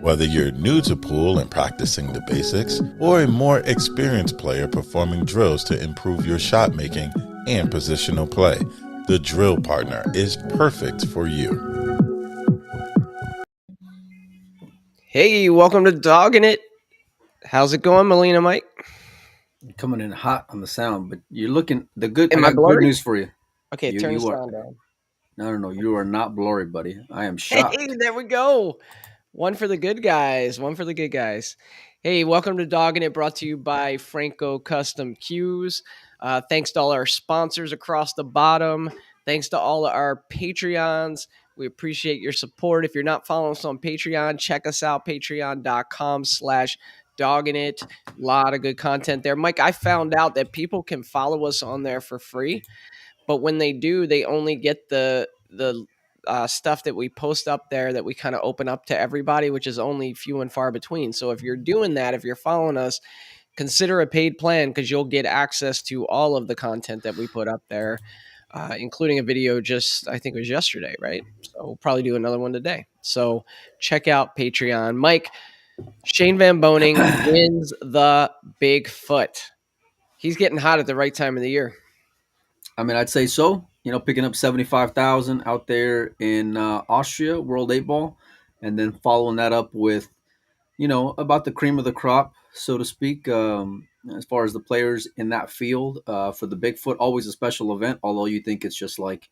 Whether you're new to pool and practicing the basics, or a more experienced player performing drills to improve your shot making and positional play, the Drill Partner is perfect for you. Hey, welcome to Dogging It. How's it going, Melina, Mike? Coming in hot on the sound, but you're looking the good. Am I I got blurry? good news for you. Okay, turn the sound down. No, you are not blurry, buddy. I am shocked. Hey, there we go. One for the good guys. Hey, welcome to Dogging It, brought to you by Franco Custom Cues. Thanks to all our sponsors across the bottom. Thanks to all our Patreons. We appreciate your support. If you're not following us on Patreon, check us out, patreon.com/dogging it. A lot of good content there. Mike, I found out that people can follow us on there for free, but when they do, they only get the stuff that we post up there that we kind of open up to everybody, which is only few and far between. So if you're doing that, if you're following us, consider a paid plan because you'll get access to all of the content that we put up there, including a video I think it was yesterday, right? So we'll probably do another one today. So check out Patreon. Mike, Shane Van Boening wins the Bigfoot. He's getting hot at the right time of the year. I mean, I'd say so. Picking up 75,000 out there in Austria, World 8 Ball, and then following that up with, about the cream of the crop, so to speak, as far as the players in that field for the Bigfoot. Always a special event, although you think it's just like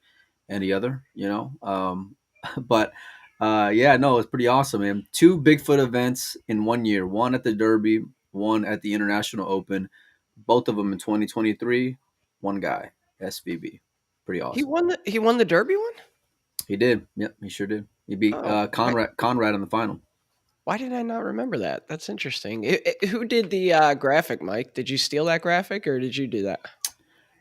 any other, but it's pretty awesome, man. 2 Bigfoot events in 1 year, one at the Derby, one at the International Open, both of them in 2023. One guy, SVB. Pretty awesome. He won the Derby one? He did. Yep, he sure did. He beat Conrad in the final. Why did I not remember that? That's interesting. Who did the graphic, Mike? Did you steal that graphic or did you do that?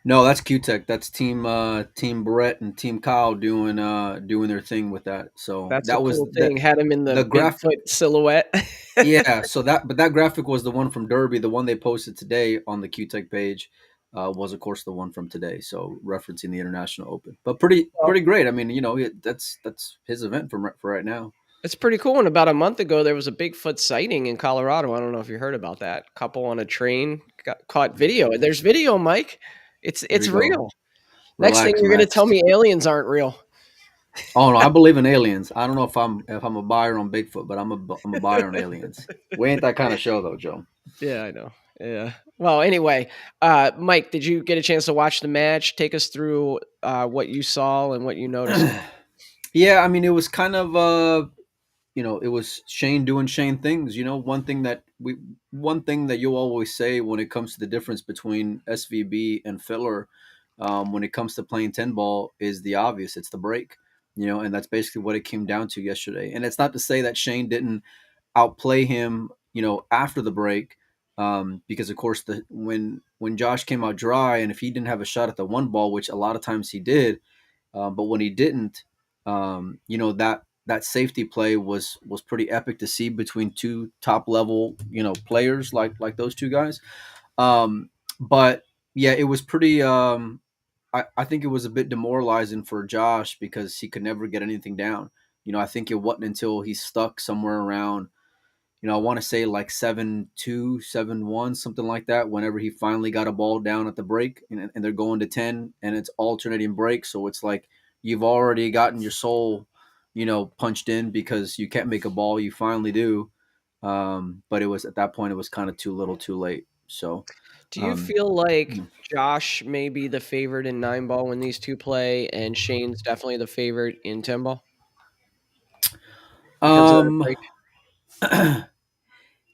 No, that's Q-Tech. That's Team Brett and Team Kyle doing their thing with that. So that's that was cool thing. Had him in the Bigfoot silhouette. Yeah. So that graphic was the one from Derby. The one they posted today on the Q-Tech page was, of course, the one from today. So referencing the International Open, but pretty great. I mean, that's his event for right now. It's pretty cool. And about a month ago, there was a Bigfoot sighting in Colorado. I don't know if you heard about that. Couple on a train got caught video. There's video, Mike. It's real. Next thing you're going to tell me aliens aren't real. Oh no, I believe in aliens. I don't know if I'm a buyer on Bigfoot, but I'm a buyer on aliens. We ain't that kind of show though, Joe. Yeah, I know. Yeah. Well, anyway, Mike, did you get a chance to watch the match? Take us through what you saw and what you noticed. Yeah, I mean, it was kind of it was Shane doing Shane things. One thing that you'll always say when it comes to the difference between SVB and Filler, when it comes to playing 10 ball, is the obvious. It's the break, and that's basically what it came down to yesterday. And it's not to say that Shane didn't outplay him, after the break, because of course when Josh came out dry, and if he didn't have a shot at the 1 ball, which a lot of times he did, but when he didn't, that safety play was pretty epic to see between 2 top level, players like those 2 guys. But yeah, it was pretty, I think it was a bit demoralizing for Josh because he could never get anything down. I think it wasn't until he stuck somewhere around, I want to say like 7-2, 7-1, something like that, whenever he finally got a ball down at the break, and they're going to 10 and it's alternating breaks. So it's like you've already gotten your soul, punched in because you can't make a ball. You finally do. But it was at that point, it was kind of too little too late. So do you feel like Josh may be the favorite in 9 ball when these 2 play, and Shane's definitely the favorite in 10 ball?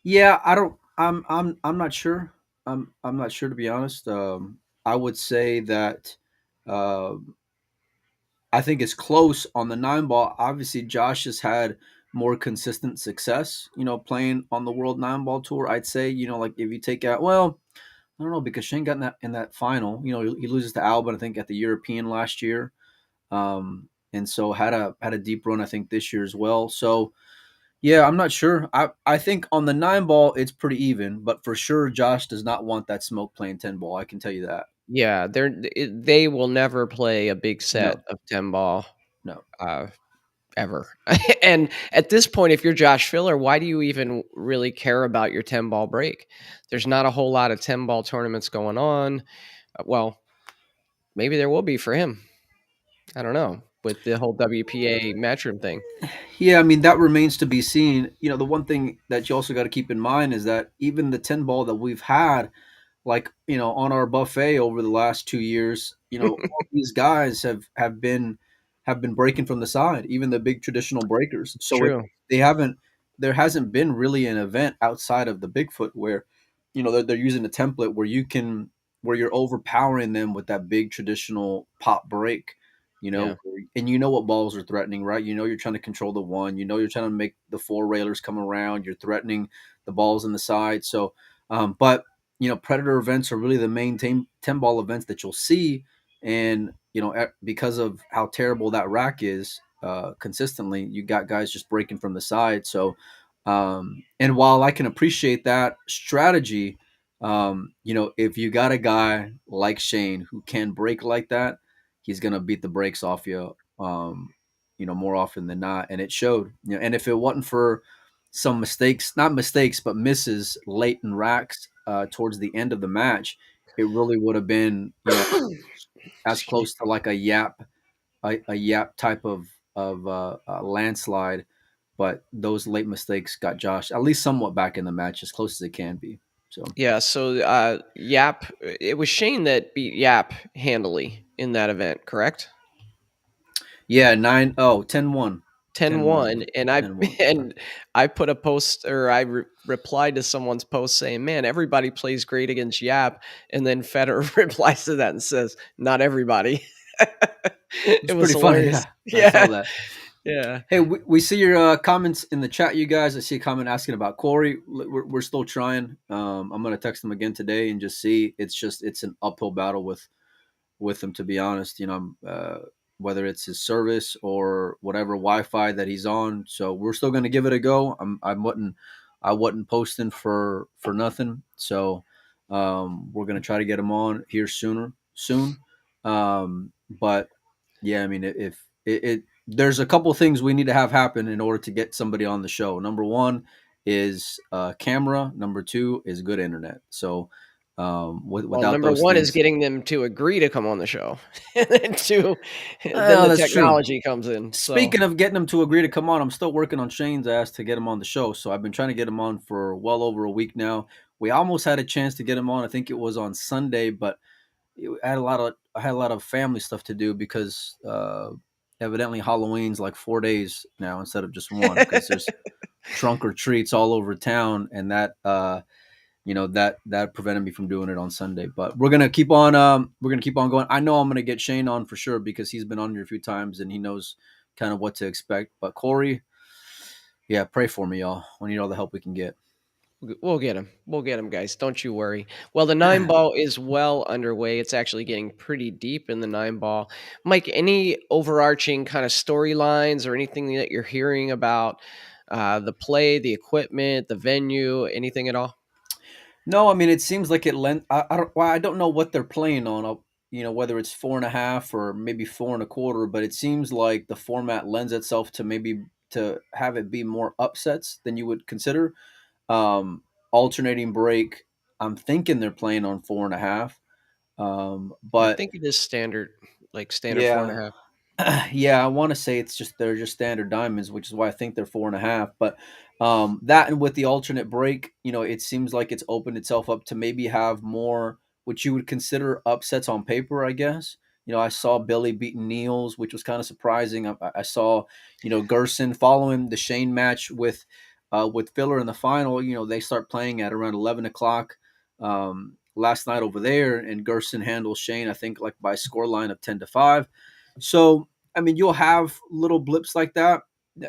Yeah, I'm not sure. I'm not sure, to be honest. I would say that I think it's close on the 9 ball. Obviously, Josh has had more consistent success, playing on the World 9 ball tour. I'd say, like if you take out, well, I don't know, because Shane got in that final. He loses to Albon, I think, at the European last year, and so had a deep run, I think, this year as well. So yeah, I'm not sure. I think on the 9 ball it's pretty even, but for sure Josh does not want that smoke playing 10 ball. I can tell you that. Yeah, they will never play a big set No, of 10 ball no. uh, ever. And at this point, if you're Josh Filler, why do you even really care about your 10 ball break? There's not a whole lot of 10 ball tournaments going on. Well, maybe there will be for him. I don't know, with the whole WPA matchroom thing. Yeah, I mean that remains to be seen. The one thing that you also got to keep in mind is that even the 10 ball that we've had, like on our buffet over the last 2 years, all these guys have been breaking from the side, even the big traditional breakers. It's So true. they haven't there hasn't been really an event outside of the Bigfoot where they're using a template where you're overpowering them with that big traditional pop break. Yeah. And you know what balls are threatening, right? You're trying to control the one. You're trying to make the four railers come around. You're threatening the balls in the side. So, but predator events are really the main 10 ball events that you'll see. And because of how terrible that rack is, consistently you got guys just breaking from the side. So and while I can appreciate that strategy, if you got a guy like Shane who can break like that, he's gonna beat the brakes off you more often than not. And it showed. And if it wasn't for some mistakes, not mistakes, but misses late in racks towards the end of the match, it really would have been, as Excuse me. close to like a yap type of landslide. But those late mistakes got Josh at least somewhat back in the match, as close as it can be. So Yeah, so Yap, it was Shane that beat Yap handily in that event, correct? yeah, 10-1. 10-1, 10-1. and I 10-1. Sorry. and I put a post, or replied to someone's post saying, "Man, everybody plays great against Yap," and then Federer replies to that and says, "Not everybody." It's It was pretty funny. hilarious. Yeah, I saw Yeah, that. yeah. Hey, we see your comments in the chat, you guys. I see a comment asking about Corey. We're still trying. I'm gonna text him again today and just see. It's an uphill battle with him, to be honest. Whether it's his service or whatever Wi-Fi that he's on. So we're still going to give it a go. I wasn't posting for nothing. So we're going to try to get him on here soon. But yeah, I mean, if there's a couple things we need to have happen in order to get somebody on the show. Number one is camera. Number two is good internet. So Well, without number those one is things, getting them to agree to come on the show, and then two, then well, the that's true. technology comes in. So Speaking of getting him to agree to come on, I'm still working on Shane's ass to get him on the show. So I've been trying to get him on for well over a week now. We almost had a chance to get him on. I think it was on Sunday, but I had a lot of family stuff to do because evidently Halloween's like 4 days now instead of just one because there's trunk or treats all over town, and that prevented me from doing it on Sunday. But we're gonna keep on going. I know I'm gonna get Shane on for sure because he's been on here a few times and he knows kind of what to expect. But Corey, yeah, pray for me, y'all. We need all the help we can get. we'll get him. We'll get him, guys. Don't you worry. Well, the 9 ball is well underway. It's actually getting pretty deep in the 9 ball. Mike, any overarching kind of storylines or anything that you're hearing about the play, the equipment, the venue, anything at all? No, I mean it seems like it lent. I don't know what they're playing on. Whether it's 4.5 or maybe 4.25, but it seems like the format lends itself to maybe to have it be more upsets than you would consider. Alternating break. I'm thinking they're playing on 4.5. I But think it is standard, like standard four and yeah, a half. yeah, I want to say they're just standard diamonds, which is why I think they're 4.5. But that and with the alternate break, it seems like it's opened itself up to maybe have more what you would consider upsets on paper, I guess. I saw Billy beating Niels, which was kind of surprising. I saw, Gerson following the Shane match with Filler in the final. They start playing at around 11 o'clock last night over there, and Gerson handles Shane, I think, like by a score line of 10-5. So I mean, you'll have little blips like that.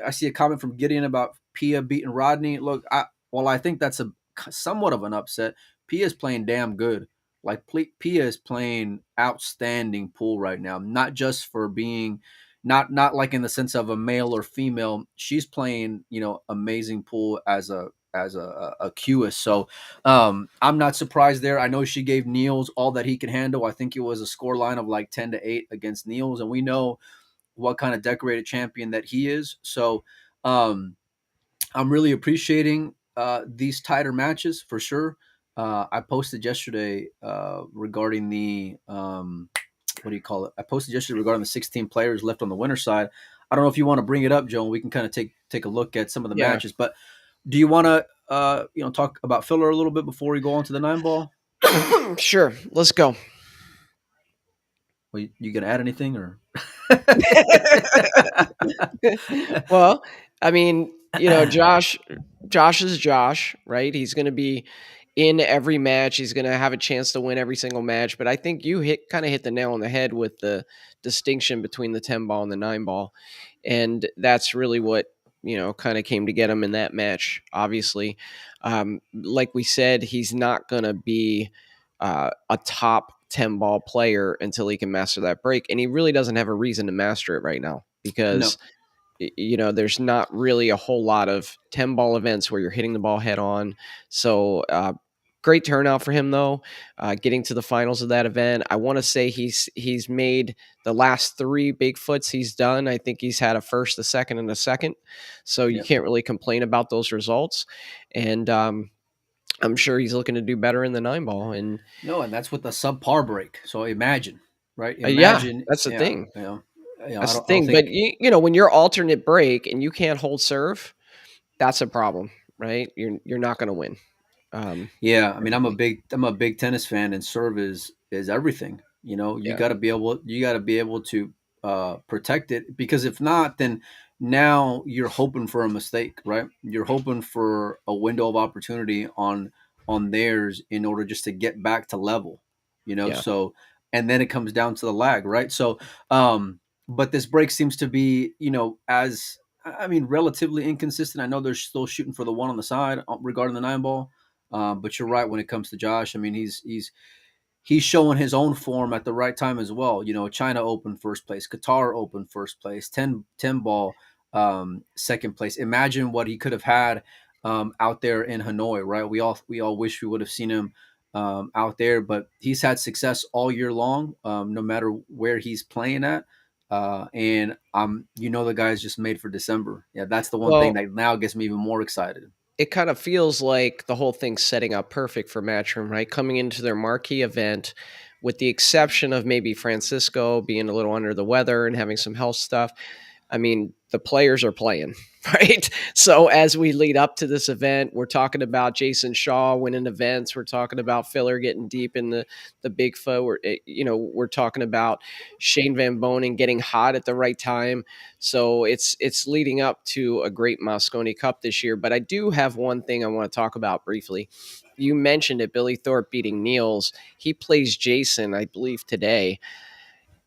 I see a comment from Gideon about Pia beating Rodney. Look, I think that's a somewhat of an upset. Pia's playing damn good. Like Pia is playing outstanding pool right now. Not just for being, not like in the sense of a male or female. She's playing, amazing pool as a QS. So I'm not surprised there. I know she gave Niels all that he can handle. I think it was a score line of like 10-8 against Niels, and we know what kind of decorated champion that he is. So um, I'm really appreciating these tighter matches for sure. I posted yesterday regarding the what do you call it? I posted yesterday regarding the 16 players left on the winner side. I don't know if you want to bring it up, Joe. We can kind of take a look at some of the Yeah. matches. But do you want to talk about Filler a little bit before we go on to the 9-ball? Sure, let's go. Well, you gonna add anything or? Well, I mean, Josh is Josh, right? He's going to be in every match. He's going to have a chance to win every single match. But I think you kind of hit the nail on the head with the distinction between the 10 ball and the 9 ball, and that's really what kind of came to get him in that match. Obviously, like we said, he's not going to be a top 10 ball player until he can master that break, and he really doesn't have a reason to master it right now because there's not really a whole lot of 10 ball events where you're hitting the ball head on. So great turnout for him though, getting to the finals of that event. I want to say he's made the last 3 Bigfoots he's done. I think he's had a first, a second, and a second. So you can't really complain about those results. And I'm sure he's looking to do better in the 9 ball. And that's with the subpar break. So imagine, right? Yeah, that's the thing. That's the thing. But when you're alternate break and you can't hold serve, that's a problem, right? You're not going to win. I mean, I'm a big tennis fan, and serve is everything. You got to be able to protect it, because if not, then now you're hoping for a mistake, right? You're hoping for a window of opportunity on theirs in order just to get back to level, So, and then it comes down to the lag, right? So, but this break seems to be, relatively inconsistent. I know they're still shooting for the one on the side regarding the 9 ball. But you're right when it comes to Josh. I mean, he's showing his own form at the right time as well. China Open first place, Qatar Open first place, 10 ball second place. Imagine what he could have had out there in Hanoi, right? We all wish we would have seen him out there, but he's had success all year long, no matter where he's playing at. And the guy's just made for December. Yeah, that's the one thing that now gets me even more excited. It kind of feels like the whole thing's setting up perfect for Matchroom, right? Coming into their marquee event, with the exception of maybe Francisco being a little under the weather and having some health stuff. I mean, the players are playing, right? So as we lead up to this event, we're talking about Jason Shaw winning events. We're talking about Filler getting deep in the Bigfoot. We're talking about Shane Van Boening getting hot at the right time. So it's leading up to a great Mosconi Cup this year. But I do have one thing I want to talk about briefly. You mentioned it, Billy Thorpe beating Niels. He plays Jason, I believe, today.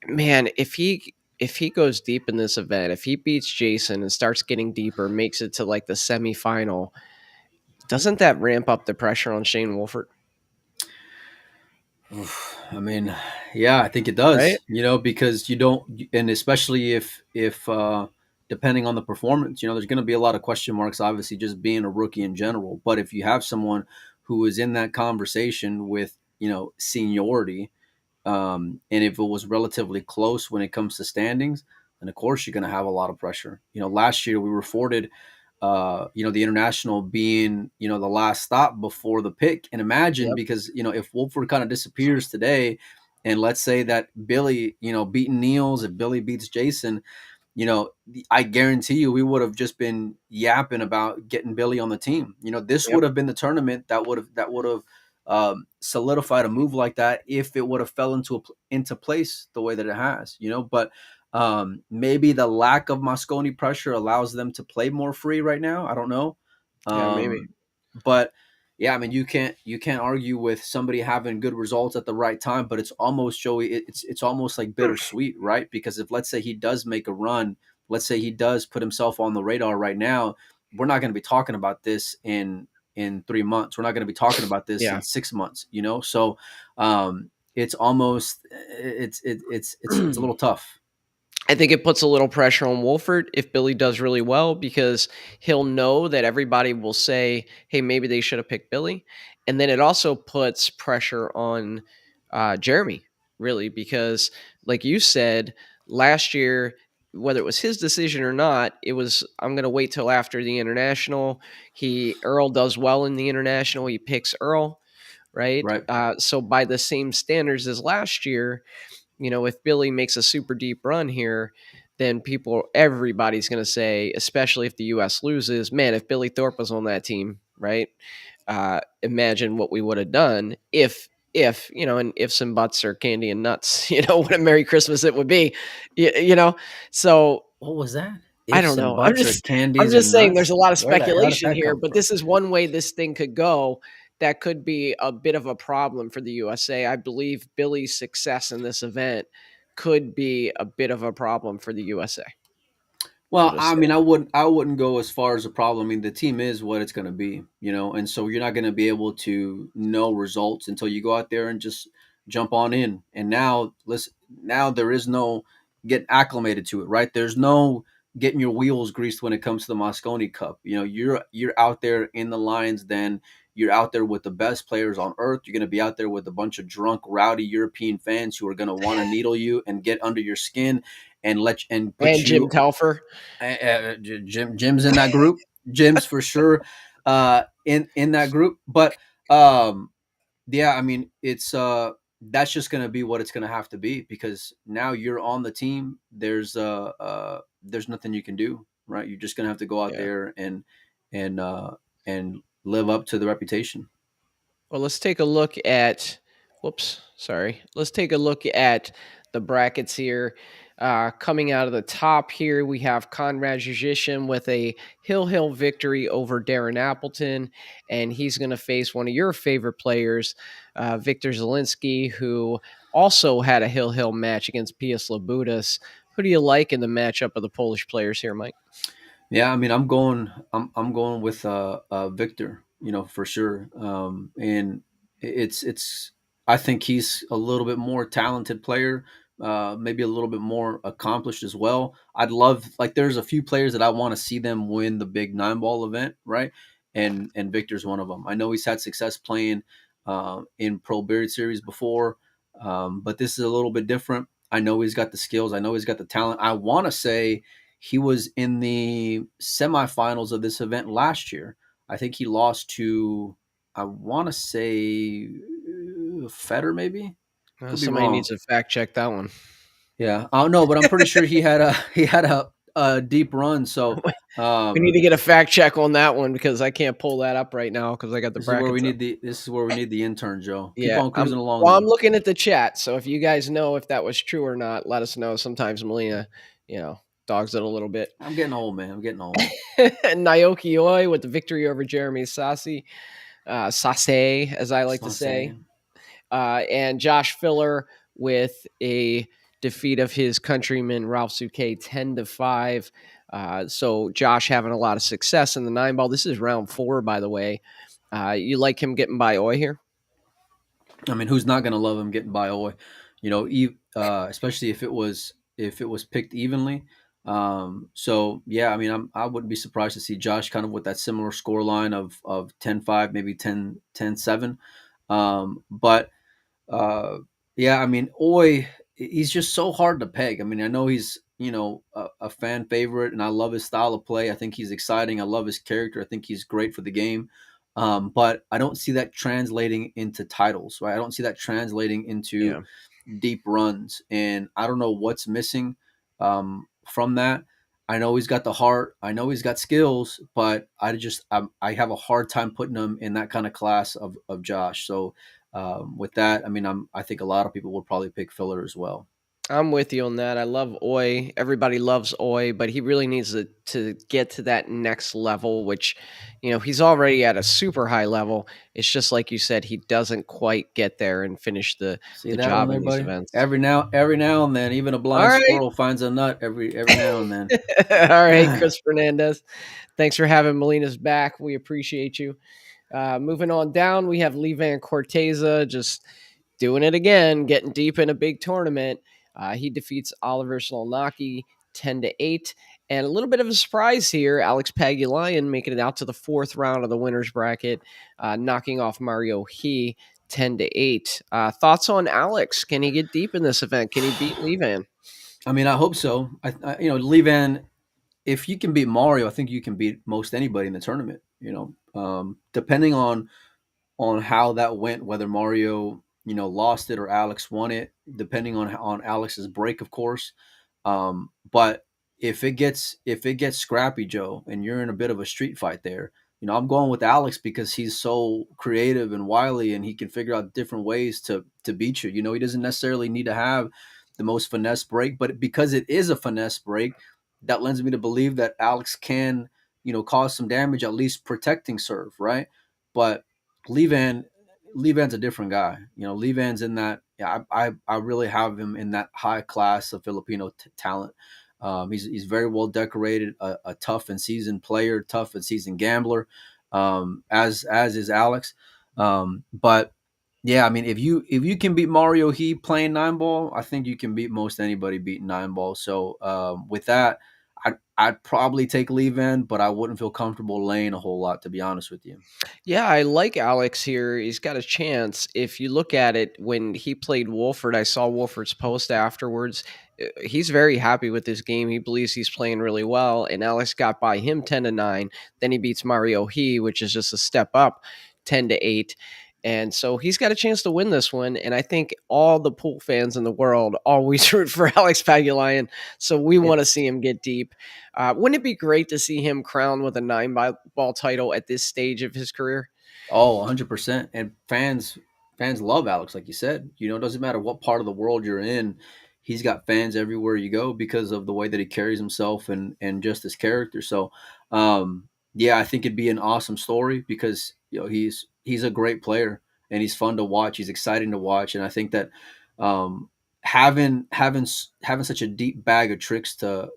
Man, if he goes deep in this event, if he beats Jason and starts getting deeper, makes it to like the semifinal, doesn't that ramp up the pressure on Shane Wolford? I mean, yeah, I think it does, Right? because you don't, and especially if depending on the performance, there's going to be a lot of question marks, obviously, just being a rookie in general. But if you have someone who is in that conversation with, seniority, and if it was relatively close when it comes to standings, then of course you're going to have a lot of pressure. Last year we were afforded, the international being, the last stop before the pick. And imagine, because, if Wolford kind of disappears today, and let's say that Billy, beating Niels, if Billy beats Jason, I guarantee you we would have just been yapping about getting Billy on the team. This would have been the tournament that would have solidified a move like that if it would have fell into place the way that it has. But maybe the lack of Mosconi pressure allows them to play more free right now. I don't know. Yeah, maybe. But yeah, I mean, you can't argue with somebody having good results at the right time, but it's almost, Joey, it's almost like bittersweet, right? Because if, let's say, he does make a run, let's say he does put himself on the radar right now, we're not going to be talking about this in 3 months. We're not going to be talking about this in Yeah. 6 months, you know. So it's almost it's a little tough. I think it puts a little pressure on Wolford if Billy does really well, because he'll know that everybody will say, "Hey, maybe they should have picked Billy," and then it also puts pressure on Jeremy, really, because, like you said, last year, whether it was his decision or not, it was, I'm going to wait till after the international. Earl does well in the international. He picks Earl, right? Right. So by the same standards as last year, if Billy makes a super deep run here, then everybody's going to say, especially if the U.S. loses, man, if Billy Thorpe was on that team, right? Imagine what we would have done and ifs and buts are candy and nuts, what a Merry Christmas it would be, So What was that? I don't Ifs and know. I'm buts or just, I'm candies just and saying there's nuts? a lot of How did speculation that here, come but from? this is one way this thing could go. That could be a bit of a problem for the USA. I believe Billy's success in this event could be a bit of a problem for the USA. I'll Well, just I say, mean, I wouldn't go as far as a problem. I mean, the team is what it's going to be, you know, and so you're not going to be able to know results until you go out there and just jump on in. And now, listen, now there is no getting acclimated to it, right? There's no getting your wheels greased when it comes to the Mosconi Cup. You know, you're out there in the lines, then you're out there with the best players on earth. You're going to be out there with a bunch of drunk, rowdy European fans who are going to want to needle you and get under your skin and put and Jim you Telfer. Jim's in that group. Jim's for sure in that group. But yeah, I mean, it's that's just going to be what it's going to have to be, because now you're on the team. There's nothing you can do, right? You're just going to have to go out Yeah. there and uh, and live up to the reputation. Well, let's take a look at. Whoops, sorry. Let's take a look at the brackets here. Coming out of the top here, we have Conrad Jujician with a Hill victory over Darren Appleton, and he's going to face one of your favorite players, Victor Zielinski, who also had a Hill match against Pia Slabutis. Who do you like in the matchup of the Polish players here, Mike? Yeah, I mean, I'm going with Victor, you know, for sure. And it's I think he's a little bit more talented player, maybe a little bit more accomplished as well. I'd love, like, there's a few players that I want to see them win the big 9 ball event, right? And Victor's one of them. I know he's had success playing in Pro Beard Series before, but this is a little bit different. I know he's got the skills. I know he's got the talent. I want to say he was in the semifinals of this event last year. I think he lost to, I want to say, Federer, maybe. Could be Somebody wrong. needs to fact check that one. Yeah, I don't know, but I'm pretty sure he had a deep run. So We need to get a fact check on that one, because I can't pull that up right now because I got the this is where we brackets up. need the intern, Joe. Keep Yeah, on cruising along well, I'm though. looking at the chat, so if you guys know if that was true or not, let us know. Sometimes Melina, dogs it a little bit. I'm getting old, man. I'm getting old. Naoki Oi with the victory over Jeremy Sase, as I like to say, Saying. and Josh Filler with a defeat of his countryman Ralph Souquet 10-5. So Josh having a lot of success in the 9 ball. This is round 4, by the way. You like him getting by Oi here? I mean, who's not going to love him getting by Oy? You know, especially if it was picked evenly. So yeah, I mean, I wouldn't be surprised to see Josh kind of with that similar score line of 10-5, maybe 10-7. But yeah, I mean, Oy, he's just so hard to peg. I mean, I know he's, a fan favorite, and I love his style of play. I think he's exciting. I love his character. I think he's great for the game. But I don't see that translating into titles, right? I don't see that translating into Yeah. deep runs, and I don't know what's missing from that. I know he's got the heart. I know he's got skills, but I have a hard time putting him in that kind of class of Josh. So with that, I mean, I think a lot of people will probably pick Filler as well. I'm with you on that. I love Oi. Everybody loves Oi, but he really needs to get to that next level, which, he's already at a super high level. It's just like you said, he doesn't quite get there and finish See the that one job there, in these buddy? events. Every now and then, even a All blind right. squirrel finds a nut every now and then. All right, Chris Fernandez. Thanks for having Molina's back. We appreciate you. Moving on down, we have Levan Corteza just doing it again, getting deep in a big tournament. He defeats Oliver Slonaki 10-8. And a little bit of a surprise here, Alex Pagulayan making it out to the fourth round of the winner's bracket, knocking off Mario He 10-8. Thoughts on Alex? Can he get deep in this event? Can he beat Levan? I mean, I hope so. Levan, if you can beat Mario, I think you can beat most anybody in the tournament. Depending on how that went, whether Mario lost it or Alex won it, depending on Alex's break, of course. But if it gets scrappy, Joe, and you're in a bit of a street fight there, I'm going with Alex because he's so creative and wily, and he can figure out different ways to beat you. He doesn't necessarily need to have the most finesse break, but because it is a finesse break, that lends me to believe that Alex can cause some damage, at least protecting serve, right? But Levan, Levan's a different guy. Levan's in that. Yeah, I really have him in that high class of Filipino talent. He's very well decorated, a tough and seasoned player, tough and seasoned gambler, as is Alex. But yeah, I mean, if you can beat Mario He playing nine ball, I think you can beat most anybody beating nine ball. So with that, I'd probably take Levan, but I wouldn't feel comfortable laying a whole lot, to be honest with you. Yeah, I like Alex here. He's got a chance. If you look at it, when he played Wolford, I saw Wolford's post afterwards. He's very happy with this game. He believes he's playing really well. And Alex got by him 10-9. Then he beats Mario He, which is just a step up, 10-8. And so he's got a chance to win this one. And I think all the pool fans in the world always root for Alex Pagulayan. So we want to see him get deep. Wouldn't it be great to see him crowned with a nine-ball title at this stage of his career? Oh, 100%. And fans love Alex, like you said. It doesn't matter what part of the world you're in. He's got fans everywhere you go because of the way that he carries himself and just his character. So, yeah, I think it'd be an awesome story because he's a great player and he's fun to watch. He's exciting to watch, and I think that um, having such a deep bag of tricks to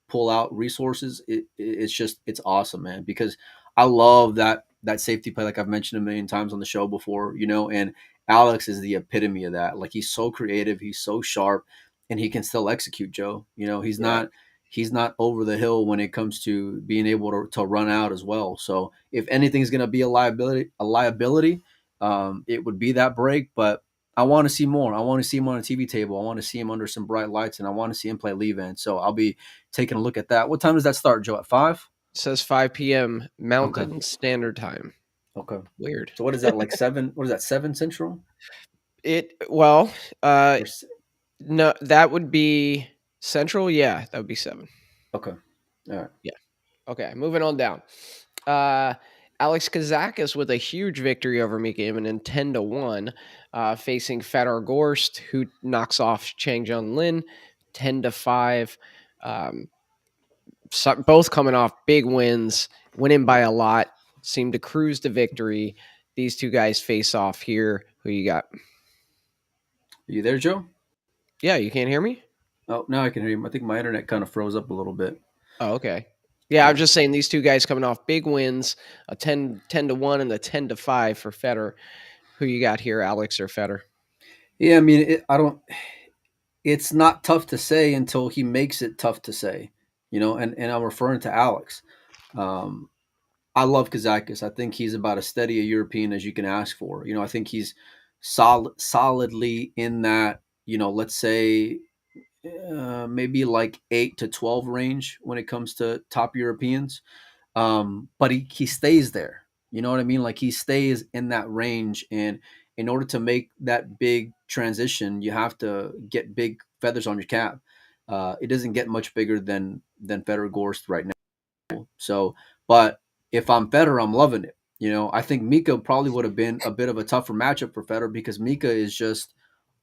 pull out resources, it's awesome, man. Because I love that safety play, like I've mentioned a million times on the show before, and Alex is the epitome of that. Like, he's so creative, he's so sharp, and he can still execute, Joe. Yeah. He's not over the hill when it comes to being able to run out as well. So if anything's going to be a liability, it would be that break. But I want to see more. I want to see him on a TV table. I want to see him under some bright lights, and I want to see him play Levan. So I'll be taking a look at that. What time does that start, Joe? At 5? It says 5 p.m. Okay. Mountain Standard Time. Okay. Weird. So what is that, like 7? What is that, 7 Central? Well, Or no, that would be Central. Yeah, that would be 7. okay. All right. Yeah. Okay, moving on down. Uh, Alex Kazakis with a huge victory over Mika Immonen, 10-1, facing Fedor Gorst, who knocks off Chang Jun Lin, 10-5. Both coming off big wins, winning by a lot, seem to cruise to victory. These two guys face off here. Who you got? Are you there, Joe? Yeah, you can't hear me? Oh, now I can hear you. I think my internet kind of froze up a little bit. Oh, okay. Yeah, I'm Yeah. just saying these two guys coming off big wins, a 10-1 and a 10-5 for Fedor. Who you got here, Alex or Fedor? Yeah, I mean, I don't. It's not tough to say until he makes it tough to say, and I'm referring to Alex. Um, I love Kazakis. I think he's about as steady a European as you can ask for. I think he's solidly in that, let's say maybe like 8 to 12 range when it comes to top Europeans. But he stays there. You know what I mean? Like, he stays in that range. And in order to make that big transition, you have to get big feathers on your cap. It doesn't get much bigger than Fedor Gorst right now. So, but if I'm Fedor, I'm loving it. I think Mika probably would have been a bit of a tougher matchup for Fedor because Mika is just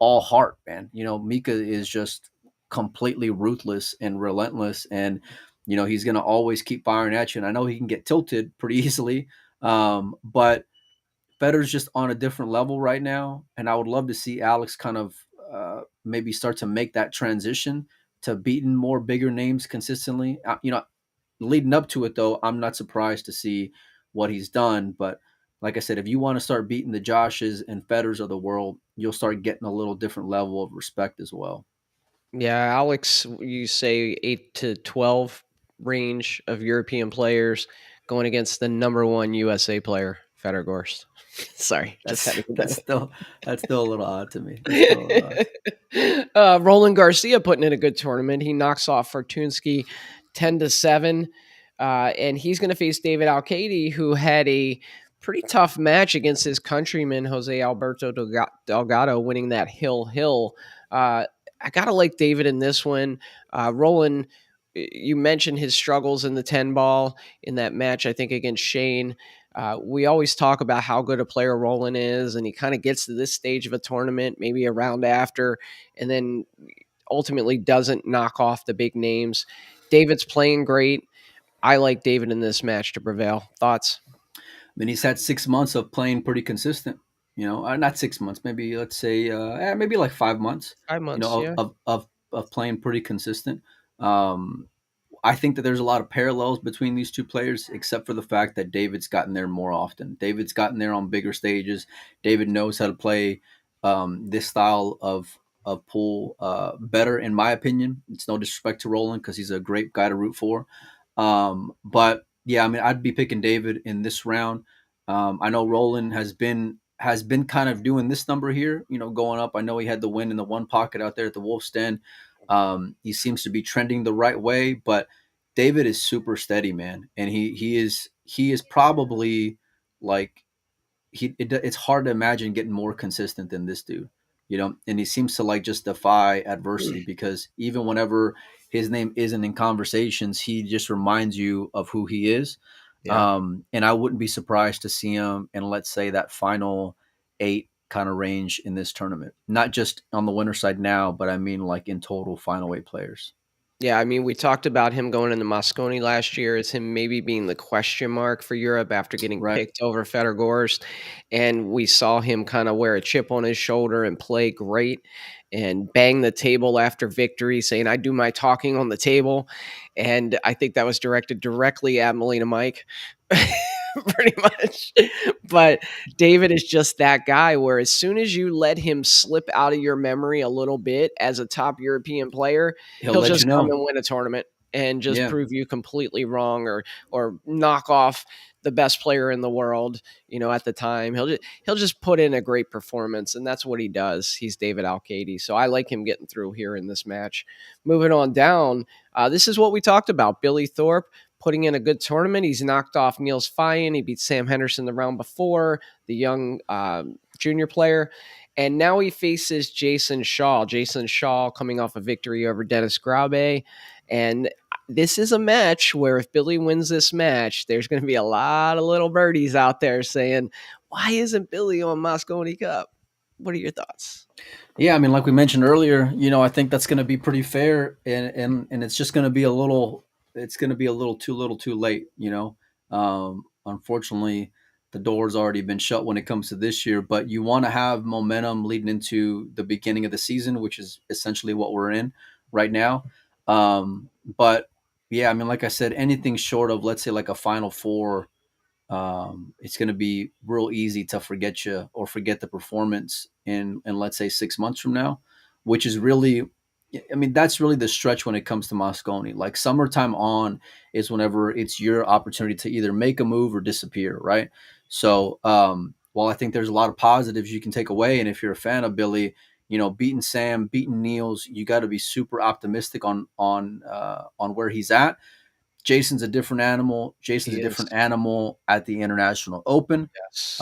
all heart, man. Mika is just completely ruthless and relentless, and he's going to always keep firing at you. And I know he can get tilted pretty easily, but Federer's just on a different level right now, and I would love to see Alex kind of maybe start to make that transition to beating more bigger names consistently. Leading up to it, though, I'm not surprised to see what he's done. But like I said, if you want to start beating the Joshes and Federers of the world, you'll start getting a little different level of respect as well. Yeah, Alex, you say 8 to 12 range of European players going against the number one USA player, Federer Gorst. Sorry, just had to get That's still a little odd to me. That's still a little odd. Roland Garcia putting in a good tournament. He knocks off Fortunsky 10 to 7. And he's going to face David Alcaide, who had a pretty tough match against his countryman, Jose Alberto Delgado, winning that Hill. I got to like David in this one. Roland, you mentioned his struggles in the 10 ball in that match, I think, against Shane. We always talk about how good a player Roland is, and he kind of gets to this stage of a tournament, maybe a round after, and then ultimately doesn't knock off the big names. David's playing great. I like David in this match to prevail. Thoughts? I mean, he's had 6 months of playing pretty consistent. Not 6 months, maybe let's say maybe like 5 months. 5 months, yeah. Of playing pretty consistent. I think that there's a lot of parallels between these two players, except for the fact that David's gotten there more often. David's gotten there on bigger stages. David knows how to play this style of pool better, in my opinion. It's no disrespect to Roland because he's a great guy to root for. But yeah, I mean, I'd be picking David in this round. I know Roland has been kind of doing this number here, going up. I know he had the win in the one pocket out there at the Wolf's Den. He seems to be trending the right way, but David is super steady, man, and he is probably like it's hard to imagine getting more consistent than this dude, and he seems to like just defy adversity because even whenever his name isn't in conversations, he just reminds you of who he is. Yeah. And I wouldn't be surprised to see him in, let's say, that final 8 kind of range in this tournament, not just on the winner side now, but I mean like in total final 8 players. Yeah, I mean, we talked about him going into Mosconi last year as him maybe being the question mark for Europe after getting Right. picked over Federer Gorst. And we saw him kind of wear a chip on his shoulder and play great and bang the table after victory, saying, I do my talking on the table. And I think that was directed directly at Melina Mike. Pretty much. But David is just that guy where as soon as you let him slip out of your memory a little bit as a top European player, he'll let just you come know. and win a tournament and just Yeah. prove you completely wrong or knock off the best player in the world, at the time. He'll just put in a great performance, and that's what he does. He's David Alcaide. So I like him getting through here in this match. Moving on down, this is what we talked about. Billy Thorpe putting in a good tournament. He's knocked off Niels Fyen. He beat Sam Henderson the round before, the young junior player. And now he faces Jason Shaw. Jason Shaw coming off a victory over Dennis Graube. And this is a match where if Billy wins this match, there's going to be a lot of little birdies out there saying, why isn't Billy on Mosconi Cup? What are your thoughts? Yeah, I mean, like we mentioned earlier, I think that's going to be pretty fair, and it's just going to be a little too late. Unfortunately, the door's already been shut when it comes to this year. But you want to have momentum leading into the beginning of the season, which is essentially what we're in right now. But yeah, I mean, like I said, anything short of, let's say, like a Final Four, it's going to be real easy to forget you or forget the performance in let's say 6 months from now, which is really, I mean, that's really the stretch when it comes to Mosconi. Like summertime on is whenever it's your opportunity to either make a move or disappear, right? So while I think there's a lot of positives you can take away, and if you're a fan of Billy, beating Sam, beating Niels, you got to be super optimistic on where he's at. Jason's a different animal. Jason's a different animal at the International Open. Yes.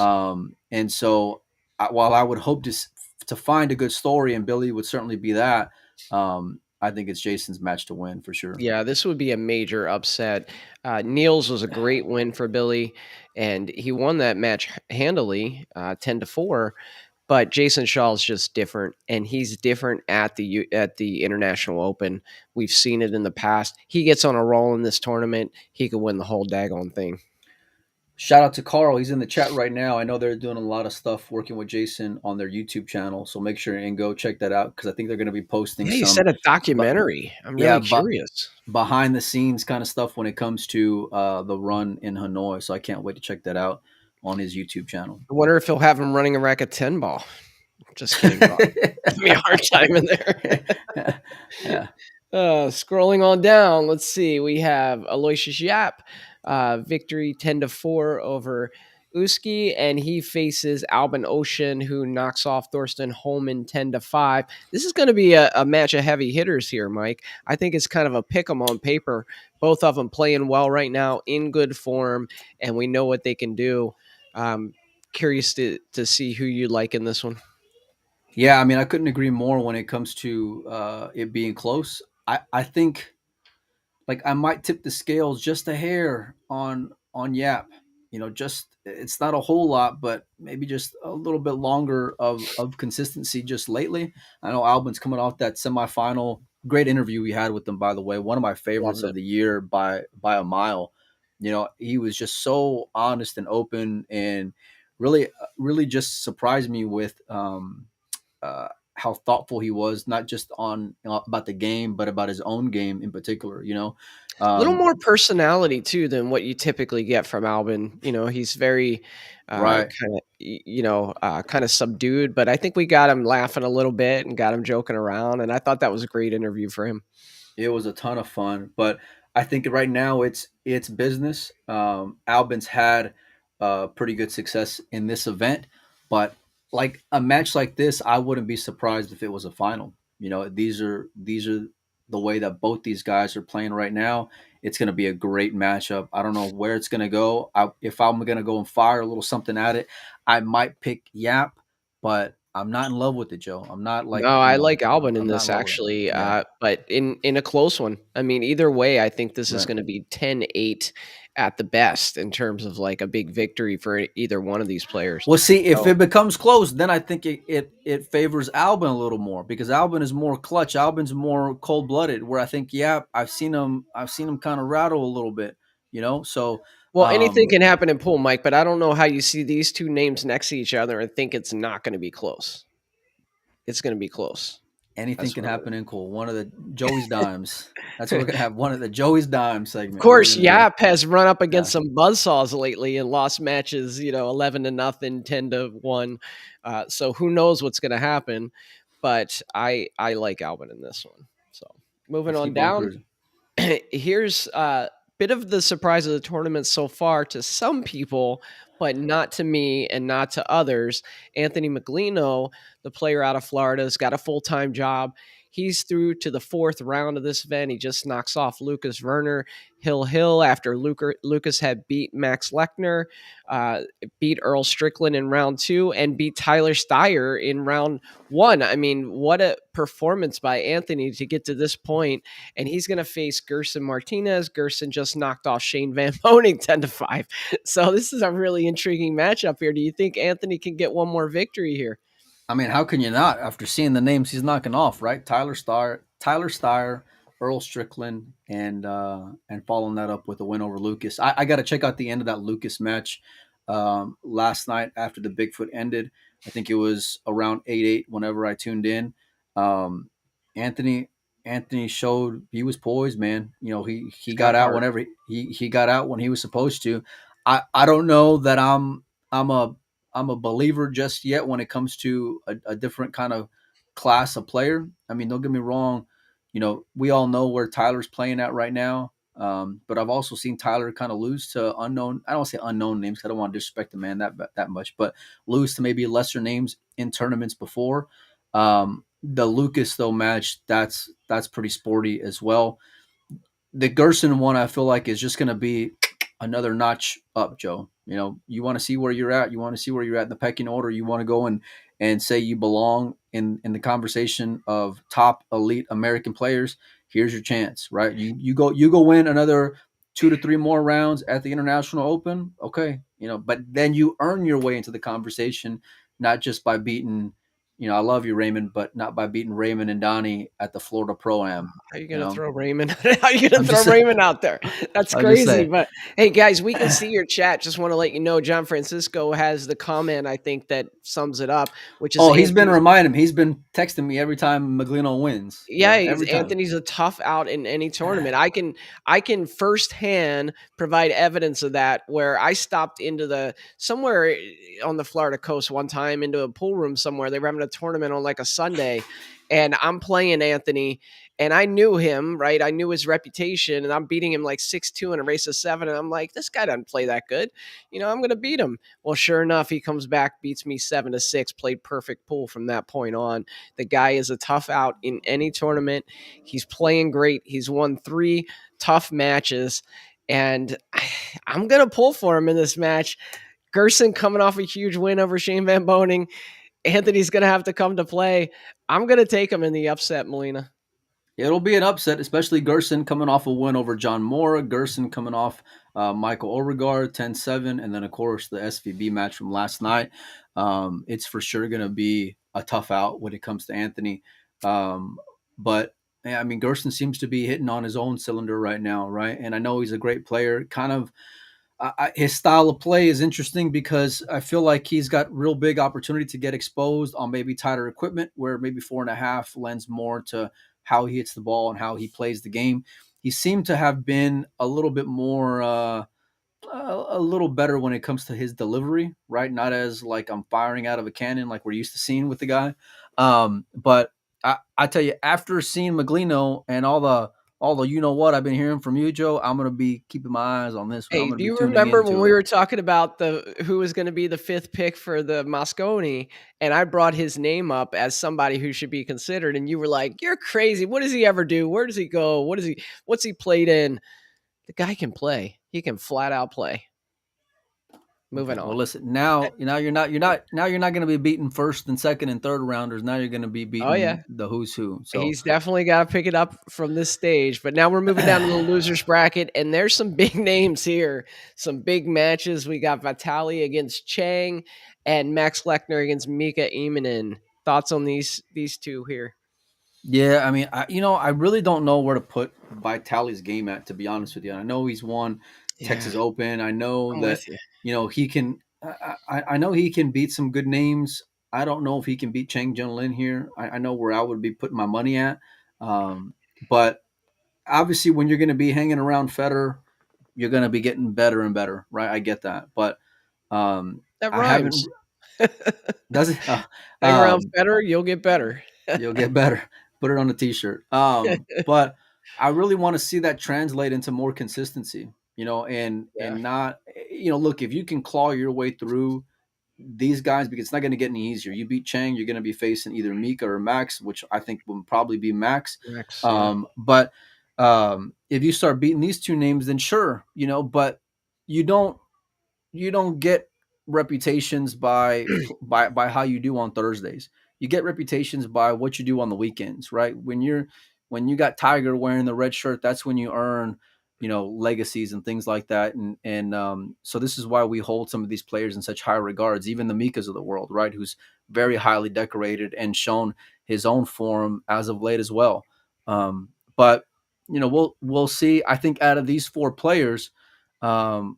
And so while I would hope to find a good story, and Billy would certainly be that, I think it's Jason's match to win for sure. Yeah, this would be a major upset. Niels was a great win for Billy, and he won that match handily, 10 to 4. But Jason Shaw is just different, and he's different at the International Open. We've seen it in the past. He gets on a roll in this tournament, he could win the whole daggone thing. Shout out to Carl. He's in the chat right now. I know they're doing a lot of stuff working with Jason on their YouTube channel, so make sure and go check that out because I think they're going to be posting Yeah, you some. said a documentary. I'm really curious. Behind the scenes kind of stuff when it comes to the run in Hanoi. So I can't wait to check that out on his YouTube channel. I wonder if he'll have him running a racket 10 ball. Just kidding. Give me a hard time in there. Yeah. Scrolling on down, let's see. We have Aloysius Yap, victory 10-4 over Uski, and he faces Albin Ouschan, who knocks off Thorsten Holman 10-5. This is going to be a match of heavy hitters here, Mike. I think it's kind of a pick 'em on paper. Both of them playing well right now, in good form, and we know what they can do. Curious to see who you like in this one. Yeah, I mean, I couldn't agree more when it comes to it being close. I think like I might tip the scales just a hair on Yap. Just it's not a whole lot, but maybe just a little bit longer of consistency just lately. I know Albin's coming off that semifinal. Great interview we had with him, by the way. One of my favorites of the year by a mile. He was just so honest and open, and really just surprised me with how thoughtful he was, not just on about the game, but about his own game in particular. A little more personality too than what you typically get from Albin. He's very right, kind of subdued, but I think we got him laughing a little bit and got him joking around, and I thought that was a great interview for him. It was a ton of fun, but I think right now it's business. Albin's had pretty good success in this event, but like a match like this, I wouldn't be surprised if it was a final. These are the way that both these guys are playing right now. It's going to be a great matchup. I don't know where it's going to go. If I'm going to go and fire a little something at it, I might pick Yap, but I'm not in love with it, Joe. I'm not like. No, I like Albin in this actually, but in a close one. I mean, either way, I think this is going to be 10-8 at the best in terms of like a big victory for either one of these players. Well, see, if it becomes close, then I think it favors Albin a little more because Albin is more clutch. Albin's more cold blooded. Where I think, I've seen him kind of rattle a little bit. So. Well, anything can happen in pool, Mike, but I don't know how you see these two names next to each other and think it's not going to be close. It's going to be close. Anything can happen in pool. One of the Joey's Dimes. That's what we're going to have. One of the Joey's Dimes segment. Of course, Yap has run up against some buzzsaws lately and lost matches, 11-0, 10-1. So who knows what's going to happen? But I like Albin in this one. So moving on down. Here's bit of the surprise of the tournament so far to some people, but not to me and not to others. Anthony McIntino, the player out of Florida, has got a full-time job. He's through to the fourth round of this event. He just knocks off Lucas Werner Hill after Lucas had beat Max Lechner, beat Earl Strickland in round 2, and beat Tyler Steyer in round 1. I mean, what a performance by Anthony to get to this point. And he's going to face Gerson Martinez. Gerson just knocked off Shane Van Boening 10-5. So this is a really intriguing matchup here. Do you think Anthony can get one more victory here? I mean, how can you not after seeing the names he's knocking off, right? Tyler Steyer, Earl Strickland, and following that up with a win over Lucas. I got to check out the end of that Lucas match last night after the Bigfoot ended. I think it was around 8-8 whenever I tuned in. Anthony showed he was poised, man. He got out whenever he got out when he was supposed to. I don't know that I'm a believer just yet when it comes to a different kind of class of player. I mean, don't get me wrong. We all know where Tyler's playing at right now. But I've also seen Tyler kind of lose to unknown. I don't want to say unknown names. I don't want to disrespect the man that much, but lose to maybe lesser names in tournaments before. The Lucas though match that's pretty sporty as well. The Gerson one I feel like is just going to be another notch up, Joe. You want to see where you're at. You want to see where you're at in the pecking order. You want to go and say you belong in the conversation of top elite American players. Here's your chance, right? You go win another 2 to 3 more rounds at the International Open. Okay. But then you earn your way into the conversation not just by beating, I love you, Raymond, but not by beating Raymond and Donnie at the Florida Pro-Am. How are you going to throw Raymond? How are you going I'm to throw just Raymond out there? That's I'm just crazy. saying. But hey, guys, we can see your chat. Just want to let you know, John Francisco has the comment, I think, that sums it up, which is Oh, he's been Anthony's. reminding me. He's been texting me every time McIntino wins. Yeah, Every time. Anthony's a tough out in any tournament. I can firsthand provide evidence of that. Where I stopped into the somewhere on the Florida coast one time into a pool room somewhere. They were having a tournament on like a Sunday, and I'm playing Anthony, and I knew him, right? I knew his reputation, and I'm beating him like 6-2 in a race of 7, and I'm like, this guy doesn't play that good. I'm gonna beat him. Well, sure enough, he comes back, beats me 7-6, played perfect pool from that point on. The guy is a tough out in any tournament. He's playing great. He's won 3 tough matches, and I'm going to pull for him in this match. Gerson coming off a huge win over Shane Van Boening. Anthony's going to have to come to play. I'm going to take him in the upset, Molina. It'll be an upset, especially Gerson coming off a win over John Mora. Gerson coming off Michael Overgaard 10-7, and then, of course, the SVB match from last night. It's for sure going to be a tough out when it comes to Anthony. But, I mean, Gerson seems to be hitting on his own cylinder right now, right? And I know he's a great player. Kind of his style of play is interesting because I feel like he's got real big opportunity to get exposed on maybe tighter equipment, where maybe 4.5 lends more to how he hits the ball and how he plays the game. He seemed to have been a little bit more, a little better when it comes to his delivery, right? Not as like I'm firing out of a cannon like we're used to seeing with the guy. But I tell you, after seeing McIntino and all the I've been hearing from you, Joe, I'm gonna be keeping my eyes on this one. I'm Hey, gonna do be you tuning remember when into we it. were talking about who was going to be the 5th pick for the Mosconi, and I brought his name up as somebody who should be considered, and you were like, "You're crazy. What does he ever do? Where does he go? What's he played in?" The guy can play. He can flat out play. Okay. Moving Well, on. listen. Now you're not going to be beating first and second and third rounders. Now you're going to be Oh yeah. beating the who's who. So He's definitely got to pick it up from this stage. But now we're moving down to the losers bracket, and there's some big names here. Some big matches. We got Vitali against Chang and Max Lechner against Mika Immonen. Thoughts on these two here? yeah, I mean, I really don't know where to put Vitali's game at, to be honest with you. I know he's won Yeah, Texas Open. I know I'm that with you. he can. I know he can beat some good names. I don't know if he can beat Chang Jun Lin here. I know where I would be putting my money at. But obviously, when you're going to be hanging around Federer, you're going to be getting better and better, right? I get that, but That I haven't. rhymes. Does it? Hang around Um, Federer, you'll get better. You'll get better. Put it on a t-shirt. But I really want to see that translate into more consistency, and Yeah, not, look, if you can claw your way through these guys, because it's not going to get any easier. You beat Chang, you're going to be facing either Mika or Max, which I think will probably be Max. Max. Yeah, But if you start beating these two names, then sure, but you don't you don't get reputations by how you do on Thursdays. You get reputations by what you do on the weekends, right? When you got Tiger wearing the red shirt, that's when you earn, legacies and things like that. And so this is why we hold some of these players in such high regards, even the Mikas of the world, right? Who's very highly decorated and shown his own form as of late as well. But we'll see. I think out of these 4 players, um,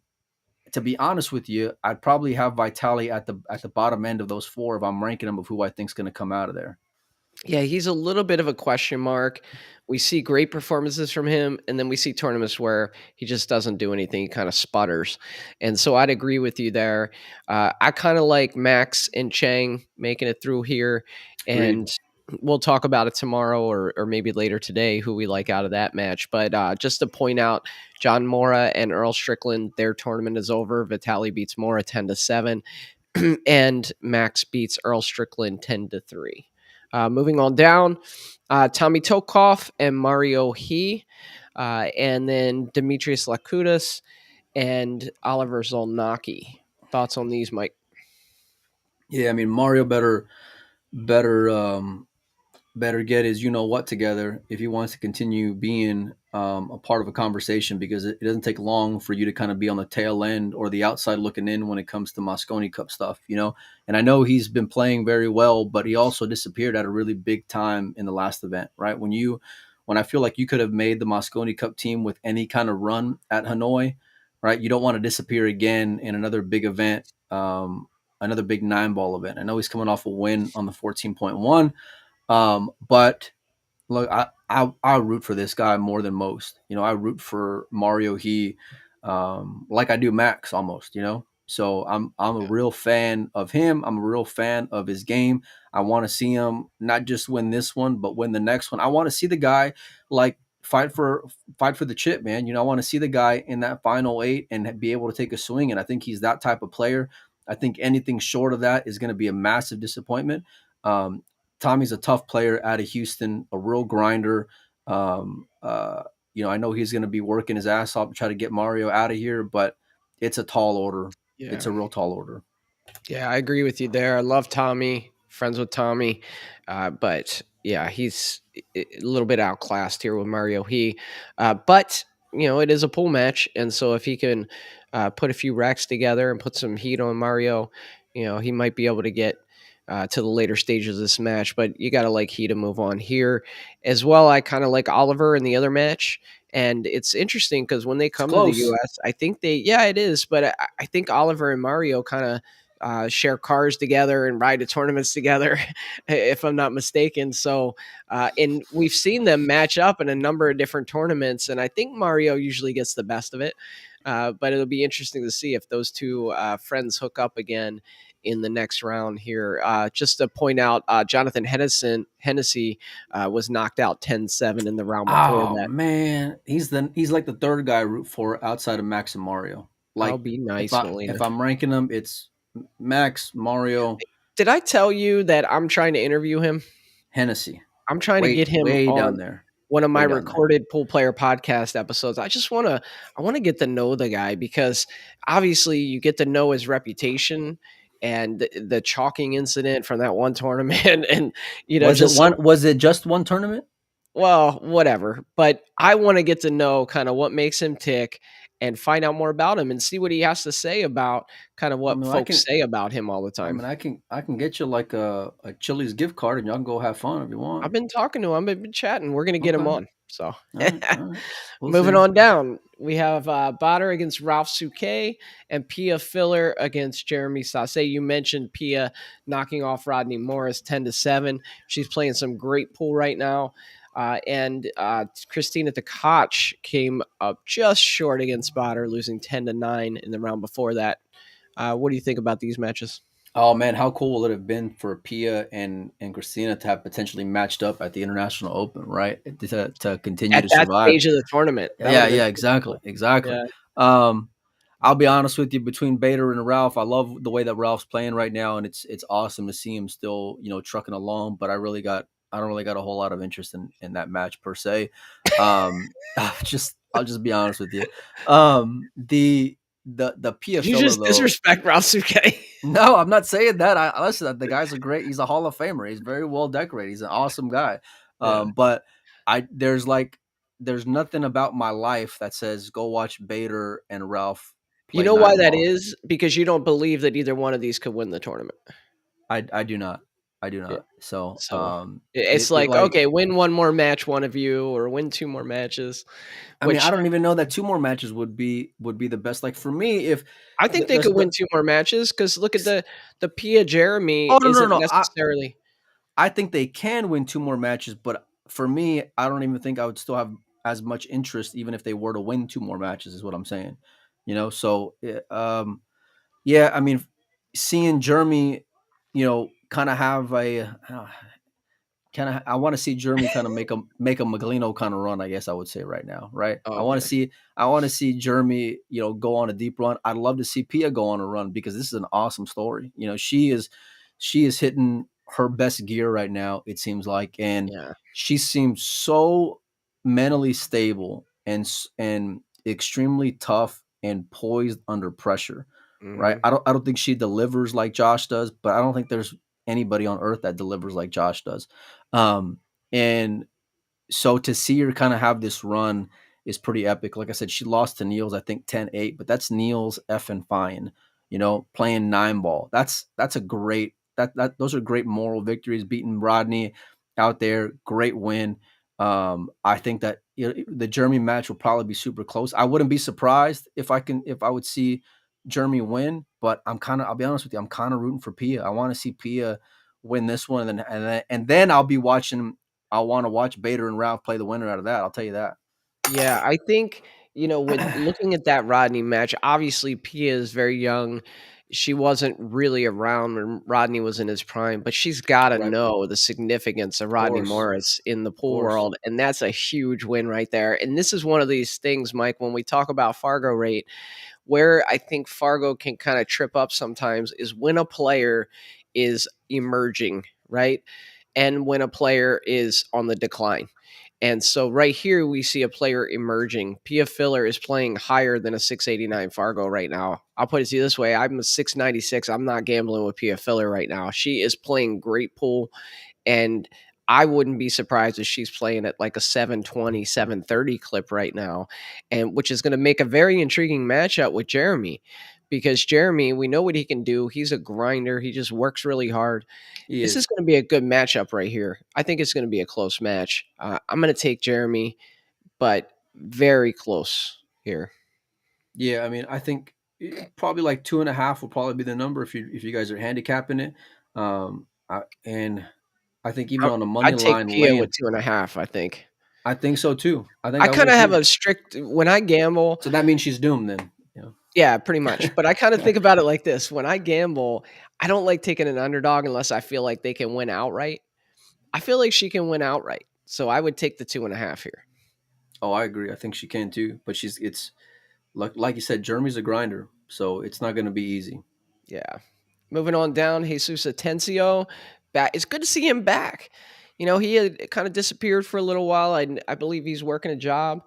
to be honest with you, I'd probably have Vitali at the bottom end of those 4 if I'm ranking them of who I think's going to come out of there. yeah, he's a little bit of a question mark. We see great performances from him, and then we see tournaments where he just doesn't do anything. He kind of sputters, and so I'd agree with you there. I kind of like Max and Chang making it through here, Agreed. and we'll talk about it tomorrow or maybe later today who we like out of that match. But just to point out, John Mora and Earl Strickland, their tournament is over. Vitali beats Mora 10-7, and Max beats Earl Strickland 10-3. Moving on down, Tommy Tokov and Mario He, and then Demetrius Lakoutas and Oliver Zolnacki. Thoughts on these, Mike? Yeah, I mean Mario better better get his you know what together if he wants to continue being a part of a conversation, because it doesn't take long for you to kind of be on the tail end or the outside looking in when it comes to Mosconi Cup stuff, you know. And I know he's been playing very well, but he also disappeared at a really big time in the last event, right? When I feel like you could have made the Mosconi Cup team with any kind of run at Hanoi, right? You don't want to disappear again in another big event, another big 9-ball event. I know he's coming off a win on the 14.1. But look, I root for this guy more than most. You know, I root for Mario He, like I do Max almost. You know, so I'm a real fan of him. I'm a real fan of his game. I want to see him not just win this one, but win the next one. I want to see the guy like fight for the chip, man. You know, I want to see the guy in that final 8 and be able to take a swing. And I think he's that type of player. I think anything short of that is going to be a massive disappointment. Um, Tommy's a tough player out of Houston, a real grinder. Um, uh, you know, I know he's going to be working his ass off to try to get Mario out of here, but it's a tall order. It's Yeah. a real tall order. Yeah, I agree with you there. I love Tommy, friends with Tommy, but yeah, he's a little bit outclassed here with Mario. But you know, it is a pool match, and so if he can put a few racks together and put some heat on Mario, you know, he might be able to get to the later stages of this match. But you got to like he to move on here as well. I kind of like Oliver in the other match. And it's interesting because when they It's come to the close. U.S., I think yeah, it is. But I think Oliver and Mario kind of share cars together and ride to tournaments together, if I'm not mistaken. So, and we've seen them match up in a number of different tournaments, and I think Mario usually gets the best of it. But it'll be interesting to see if those two friends hook up again in the next round here. Just to point out, Jonathan Hennessy was knocked out 10-7 in the round before Oh that. man, he's like the third guy I root for outside of Max and Mario. I'll Like be nice, Molina. if I'm ranking them, it's Max, Mario, Did I tell you that I'm trying to interview him? Hennessy. I'm trying to get him Way on down there. one of my Way down there. recorded pool player podcast episodes. I want to get to know the guy because obviously you get to know his reputation and the chalking incident from that one tournament and you know just Was it just one tournament? well, whatever. But I want to get to know kind of what makes him tick and find out more about him and see what he has to say about kind of I what mean, folks say about him all the time. I can get you like a Chili's gift card and y'all can go have fun if you I've want. been talking to him. I've been chatting. We're going to get Okay. him on. So All right. We'll moving see. on down, we have Bader against Ralph Souquet and Pia Filler against Jeremy Sasse. You mentioned Pia knocking off Rodney Morris 10-7. She's playing some great pool right now. And Christina Tkach came up just short against Bader, losing 10-9 in the round before that. What do you think about these matches? Oh man, how cool will it have been for Pia and Christina to have potentially matched up at the International Open, right? To continue At to that survive. stage of the tournament, that would Yeah, have been yeah, pretty exactly, cool. exactly. Yeah. I'll be honest with you. Between Bader and Ralph, I love the way that Ralph's playing right now, and it's awesome to see him still, you know, trucking along. But I don't really got a whole lot of interest in that match per se. I'll just be honest with you. The Pia Did you Filler just though. disrespect Ralph Souquet? No, I'm not saying that. I listen. The guy's a great. He's a Hall of Famer. He's very well decorated. He's an awesome guy. Yeah. But there's nothing about my life that says go watch Bader and Ralph You play know why nine that ball. is? Because you don't believe that either one of these could win the tournament. I do not. I do Yeah. not. So So it's like, okay, win one more match, one of you, or win two more matches. I mean, I Which don't even know that two more matches would be the best. Like for me, if I think they could win two more matches because look at the Pia Jeremy oh isn't no, necessarily. I think they can win two more matches, but for me, I don't even think I would still have as much interest even if they were to win two more matches. Is what I'm saying. You know, so yeah, I mean, seeing Jeremy, you know, kind of have a I want to see Jeremy kind of make a Maglino kind of run. I guess I would say right now, right? Oh, okay. I want to see Jeremy, you know, go on a deep run. I'd love to see Pia go on a run because this is an awesome story. You know, she is hitting her best gear right now. It seems like, and Yeah. she seems so mentally stable and extremely tough and poised under pressure. Right? Mhm. I don't think she delivers like Josh does, but I don't think there's anybody on earth that delivers like Josh does. And so to see her kind of have this run is pretty epic. Like I said, she lost to Niels, I think 10-8, but that's Niels effing fine, playing 9 ball. That's a great, those are great moral victories, beating Rodney out there. Great win. I think that the Jeremy match will probably be super close. I wouldn't be surprised if I would see Jeremy win, but I'll be honest with you, I'm kind of rooting for Pia. I want to see Pia win this one, and then I'll be watching. I want to watch Bader and Ralph play the winner out of that. I'll tell you that. Yeah, I think, with looking at that Rodney match, obviously Pia is very young. She wasn't really around when Rodney was in his prime, but she's got to Right. know the significance of Of Rodney course. Morris in the Of pool course. world. And that's a huge win right there. And this is one of these things, Mike, when we talk about Fargo rate, where I think Fargo can kind of trip up sometimes is when a player is emerging, right? And when a player is on the decline. And so right here we see a player emerging. Pia Filler is playing higher than a 689 Fargo right now. I'll put it to you this way. I'm a 696. I'm not gambling with Pia Filler right now. She is playing great pool, and I wouldn't be surprised if she's playing at like a 720, 730 clip right now, and which is going to make a very intriguing matchup with Jeremy, because Jeremy, we know what he can do. He's a grinder. He just works really hard. He This is is. going to be a good matchup right here. I think it's going to be a close match. I'm going to take Jeremy, but very close here. Yeah, I mean, I think probably like 2.5 will probably be the number if you guys are handicapping it. And I think even on a money I'd take line Pia with laying, 2.5. I think. I think so too. I think I I kind would of have too. a strict when I gamble. So that means she's doomed then. Yeah, pretty much. But I kind of think about it like this: when I gamble, I don't like taking an underdog unless I feel like they can win outright. I feel like she can win outright, so I would take the 2.5 here. Oh, I agree. I think she can too. But it's like you said, Jeremy's a grinder, so it's not going to be easy. Yeah. Moving on down, Jesus Atencio. Back. It's good to see him back. He had kind of disappeared for a little while. I believe he's working a job,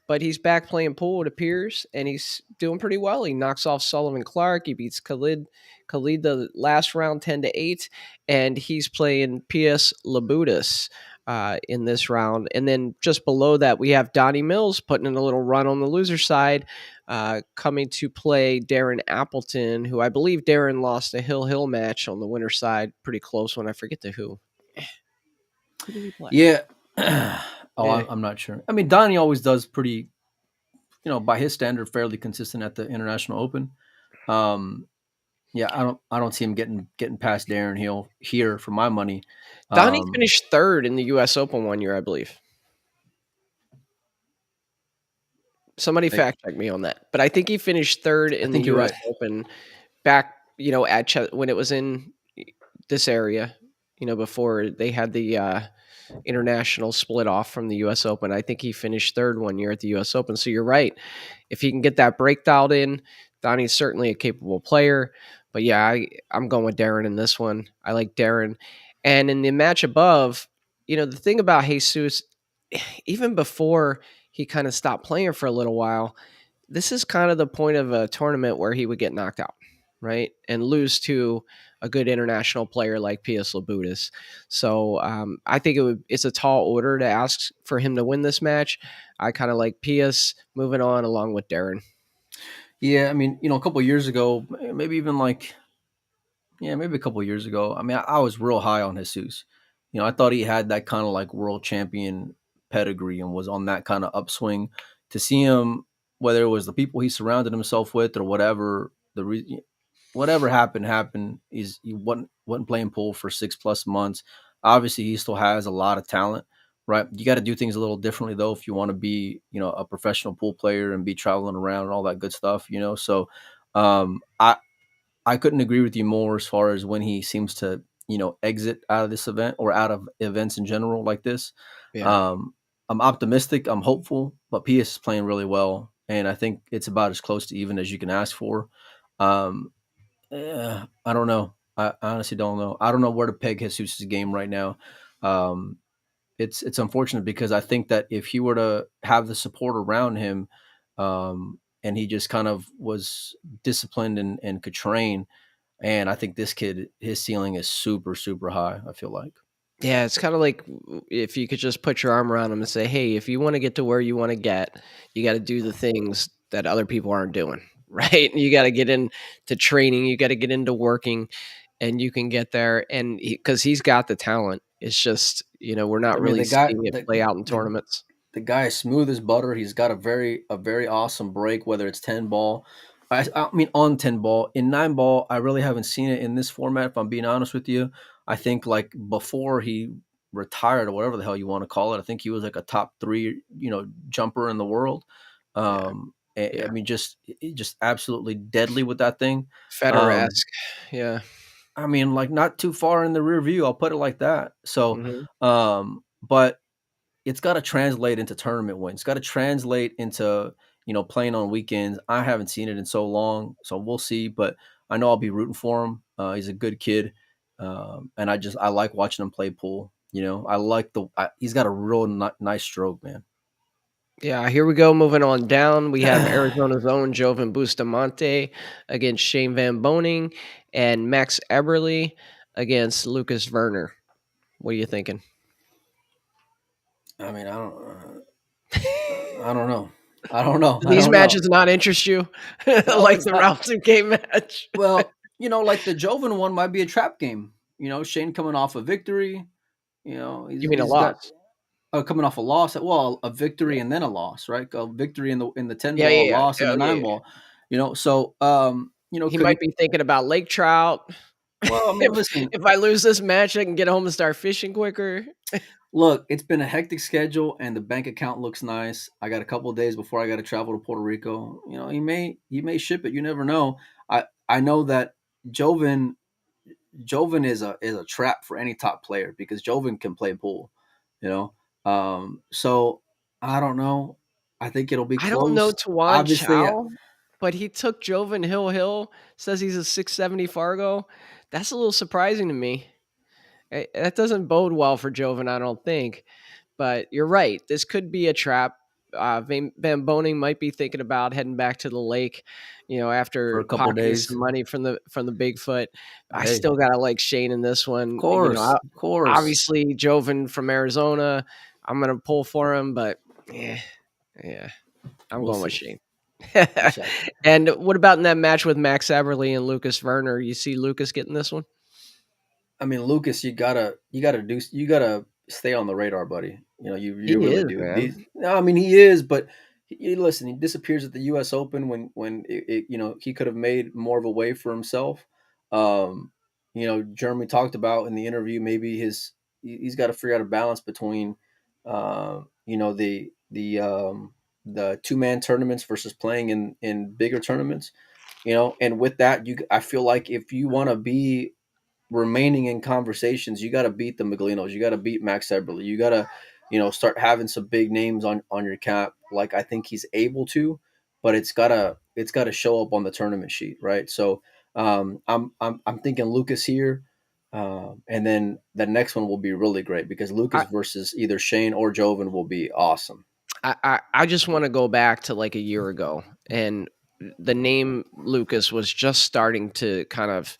but he's back playing pool, it appears, and he's doing pretty well. He knocks off Sullivan Clark. He beats Khalid the last round 10-8, and he's playing P.S. Labutis in this round. And then just below that, we have Donnie Mills putting in a little run on the loser side, coming to play Darren Appleton, who I believe Darren lost a Hill match on the winner side. Pretty close one. I forget to who. Who did he play? Yeah. Yeah. I'm not sure. I mean, Donnie always does pretty, by his standard, fairly consistent at the International Open. Yeah, I don't see him getting past Darren Hill here for my money. Donnie finished third in the U.S. Open one year, I believe. Somebody fact check me on that, but I think he finished third in the think you're U.S. right. Open back, when it was in this area, before they had the international split off from the U.S. Open. I think he finished third one year at the U.S. Open. So you're right. If he can get that break dialed in, Donnie's certainly a capable player. But yeah, I'm going with Darren in this one. I like Darren. And in the match above, the thing about Jesus, even before he kind of stopped playing for a little while, this is kind of the point of a tournament where he would get knocked out, right? And lose to a good international player like P.S. Labutis. So I think it's a tall order to ask for him to win this match. I kind of like P.S. moving on along with Darren. Yeah, I mean, a couple of years ago, maybe even maybe a couple of years ago. I mean, I was real high on Jesus. I thought he had that kind of like world champion pedigree and was on that kind of upswing. To see him, whether it was the people he surrounded himself with or whatever, whatever happened. He wasn't playing pool for 6+ months. Obviously, he still has a lot of talent, right? You got to do things a little differently though if you want to be, a professional pool player and be traveling around and all that good stuff. So I couldn't agree with you more as far as when he seems to, exit out of this event or out of events in general like this. Yeah. I'm optimistic. I'm hopeful, but PS is playing really well, and I think it's about as close to even as you can ask for. I don't know. I honestly don't know. I don't know where to peg Jesus' game right now. It's unfortunate because I think that if he were to have the support around him, and he just kind of was disciplined and could train, And I think this kid, his ceiling is super, super high, I feel like. Yeah, it's kind of like if you could just put your arm around him and say, "Hey, if you want to get to where you want to get, you got to do the things that other people aren't doing, right? You got to get into training, you got to get into working, and you can get there." And because he's got the talent, it's just we're I not mean, really seeing it play out in tournaments. the guy is smooth as butter. He's got a very awesome break, whether it's 10 ball. I mean, on 10 ball. In 9 ball, I really haven't seen it in this format, if I'm being honest with you. I think like before he retired or whatever the hell you want to call it, I think he was like a top 3, jumper in the world. Yeah, I yeah, mean, just absolutely deadly with that thing. Um, Federer-esque. Yeah. I mean, like not too far in the rear view. I'll put it like that. So, Hmm. but it's got to translate into tournament wins. It's got to translate into playing on weekends. I haven't seen it in so long, so we'll see. But I know I'll be rooting for him. He's a good kid, and I like watching him play pool. I like he's got a real nice stroke, man. Yeah, here we go. Moving on down, we have Arizona's own Jovan Bustamante against Shane Van Boening and Max Eberle against Lucas Werner. What are you thinking? I mean, I don't know. I don't know. Do I these don't know. matches not interest you No, like it's the not. Ralph K match? Well, like the Jovan one might be a trap game. Shane coming off a victory. You mean a He's got loss? coming off a loss. Well, a victory and then a loss, right? A victory in the 10 Yeah, ball, a yeah, loss in yeah. the Oh, yeah, 9 yeah. ball. So He could might he? be thinking about lake trout. Well, I mean, listen, If I lose this match, I can get home and start fishing quicker. look, it's been a hectic schedule, and the bank account looks nice. I got a couple of days before I got to travel to Puerto Rico. He may ship it. You never know. I know that Jovan Jovan is a trap for any top player because Jovan can play pool, you know. So I don't know. I think it'll be I don't know close. Tuan Obviously, Chow, but he took Jovan Hill, says he's a 670 Fargo. That's a little surprising to me. That doesn't bode well for Jovan, I don't think. But you're right. This could be a trap. Van Boning might be thinking about heading back to the lake, for after a couple pocketing days. some money from the Bigfoot. I Hey, still gotta like Shane in this of one. course, of course. Obviously Jovan from Arizona. I'm gonna pull for him, but yeah, I'm We'll going with see. Shane. We shall see. And what about in that match with Max Aberle and Lucas Werner? You see Lucas getting this one? I mean, Lucas, you gotta stay on the radar, buddy. You He really is, do. man. No, I mean, he is, but listen, he disappears at the U.S. Open when he could have made more of a way for himself. Jeremy talked about in the interview maybe he's got to figure out a balance between, the 2-man tournaments versus playing in bigger tournaments. And with that, I feel like if you want to be remaining in conversations, you got to beat the McIntinos. You got to beat Max Eberle. You got to, start having some big names on your cap. Like I think he's able to, but it's gotta show up on the tournament sheet, right? So I'm thinking Lucas here, and then the next one will be really great because Lucas I, versus either Shane or Jovan will be awesome. I just want to go back to like a year ago, and the name Lucas was just starting to kind of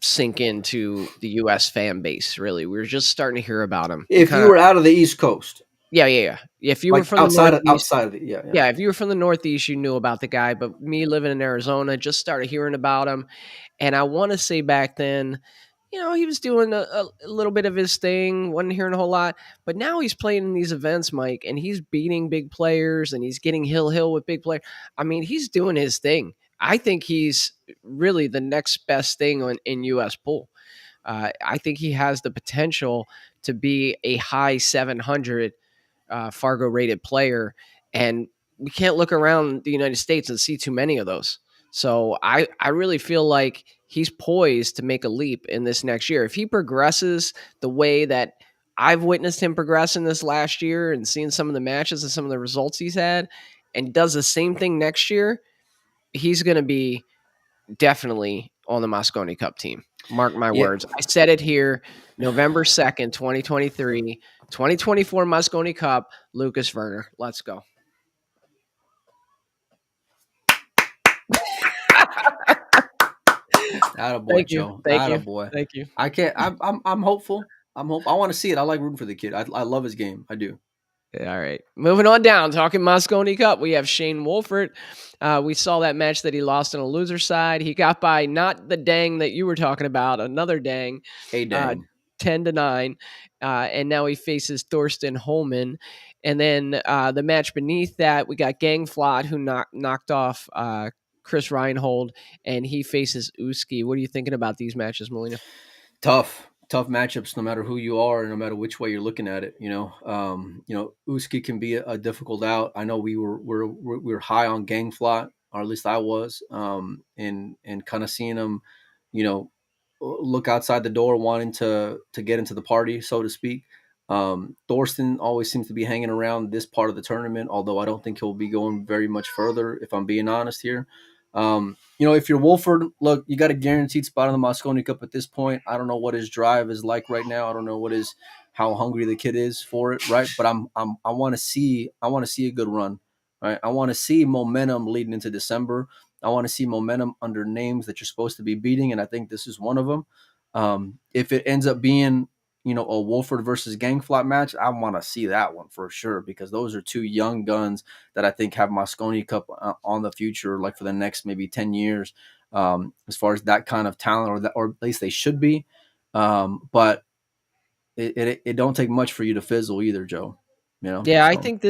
sink into the U.S. fan base. Really, we were just starting to hear about him. We If kind you of were out of the East Coast, yeah. If you were like from the outside of Northeast, outside of the yeah. yeah, if you were from the Northeast, you knew about the guy. But me living in Arizona, just started hearing about him, and I want to say back then, he was doing a little bit of his thing, wasn't hearing a whole lot. But now he's playing in these events, Mike, and he's beating big players and he's getting hill with big players. I mean, he's doing his thing. I think he's really the next best thing in U.S. pool. I think he has the potential to be a high 700 Fargo rated player. And we can't look around the United States and see too many of those. So I really feel like he's poised to make a leap in this next year. If he progresses the way that I've witnessed him progress in this last year and seeing some of the matches and some of the results he's had, and does the same thing next year, he's going to be definitely on the Mosconi Cup team. Mark my Yeah. words. I said it here, November 2nd, 2023, 2024 Mosconi Cup, Lucas Werner. Let's go. Attaboy, Thank you. Joe. Thank you. Attaboy. Thank you. I can't. I'm hopeful. I'm hope. I want to see it. I like rooting for the kid. I love his game. I do. All right. Moving on down, talking Mosconi Cup, we have Shane Wolford. We saw that match that he lost on a loser side. He got by not the dang that you were talking about, another dang, A uh, dang. 10-9. And now he faces Thorsten Holman. And then the match beneath that, we got Gangflot, who knocked off Chris Reinhold, and he faces Uski. What are you thinking about these matches, Molina? Tough matchups, no matter who you are, no matter which way you're looking at it. Uski can be a difficult out. I know we were high on Gangflot, or at least I was, and kind of seeing him, you know, look outside the door, wanting to get into the party, so to speak. Thorsten always seems to be hanging around this part of the tournament, although I don't think he'll be going very much further, if I'm being honest here. If you're Wolford, look, you got a guaranteed spot in the Mosconi Cup at this point. I don't know what his drive is like right now. I don't know how hungry the kid is for it, right? But I want to see a good run, right? I want to see momentum leading into December. I want to see momentum under names that you're supposed to be beating, and I think this is one of them. If it ends up being a Wolford versus Gangflot match, I want to see that one for sure, because those are two young guns that I think have Mosconi Cup on the future, like for the next maybe 10 years, as far as that kind of talent, or at least they should be. But it don't take much for you to fizzle either, Joe. Yeah, I So think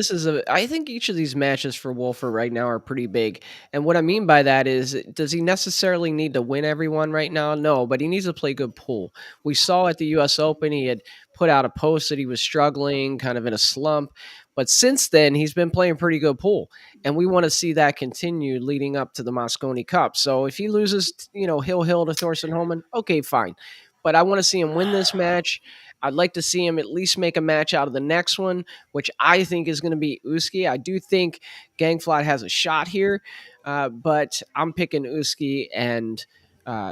I think each of these matches for Wolfer right now are pretty big. And what I mean by that is, does he necessarily need to win everyone right now? No, but he needs to play good pool. We saw at the US Open, he had put out a post that he was struggling, kind of in a slump. But since then, he's been playing pretty good pool. And we want to see that continue leading up to the Mosconi Cup. So if he loses, Hill to Thorsten Holman, okay, fine. But I want to see him win this match. I'd like to see him at least make a match out of the next one, which I think is going to be Uski. I do think Gangflot has a shot here, but I'm picking Uski and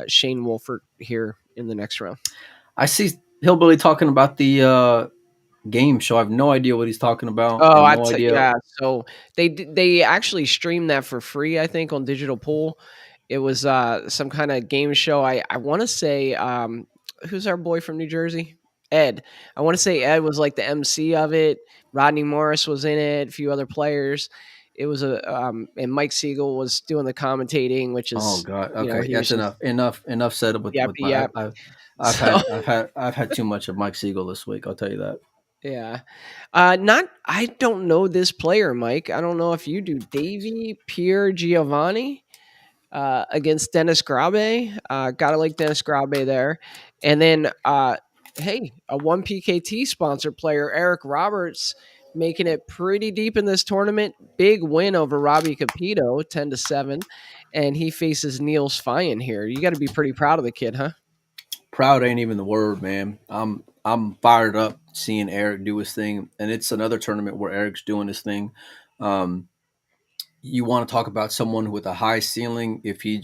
Shane Wolford here in the next round. I see Hillbilly talking about the game show. I have no idea what he's talking about. I Oh, have no idea. yeah. So they actually streamed that for free, I think, on Digital Pool. It was some kind of game show. I want to say, who's our boy from New Jersey? Ed. I want to say Ed was like the MC of it. Rodney Morris was in it. A few other players. It was and Mike Siegel was doing the commentating, which Oh is, God. Okay, he was that's just enough said with yep, with my. yep. So I've had too much of Mike Siegel this week. I'll tell you that. yeah. I don't know this player, Mike. I don't know if you do. Davy Pierre Giovanni against Dennis Grabe. Gotta like Dennis Grabe there. And then hey, a 1PKT sponsor player, Eric Roberts, making it pretty deep in this tournament. Big win over Robbie Capito, 10-7. And he faces Niels Fyan here. You gotta be pretty proud of the kid, huh? Proud ain't even the word, man. I'm fired up seeing Eric do his thing, and it's another tournament where Eric's doing his thing. Um, you want to talk about someone with a high ceiling? If he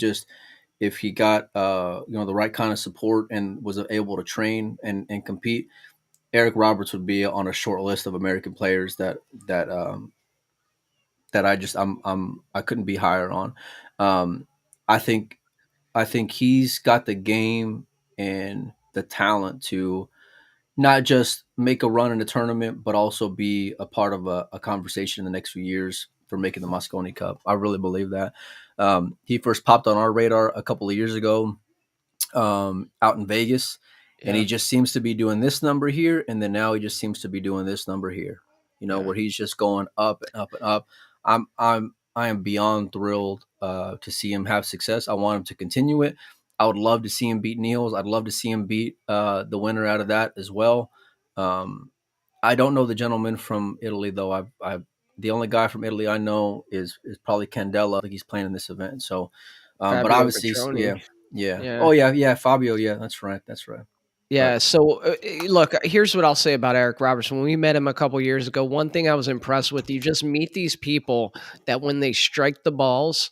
got the right kind of support and was able to train and compete, Eric Roberts would be on a short list of American players that I couldn't be higher on. Um, I think he's got the game and the talent to not just make a run in the tournament, but also be a part of a conversation in the next few years for making the Mosconi Cup. I really believe that. He first popped on our radar a couple of years ago out in Vegas, and Yeah. he just seems to be doing this number here, and then now he just seems to be doing this number here. Yeah. Where he's just going up and up and up. I am beyond thrilled to see him have success. I want him to continue it. I would love to see him beat Niels. I'd love to see him beat the winner out of that as well. I don't know the gentleman from Italy though. I the only guy from Italy I know is probably Candela. I think he's playing in this event. So, but Fabio obviously, yeah, Petroni. yeah. Yeah. Oh yeah, Fabio. Yeah, that's right. But Yeah. So, look, here's what I'll say about Eric Roberts. When we met him a couple years ago, one thing I was impressed with, you just meet these people that when they strike the balls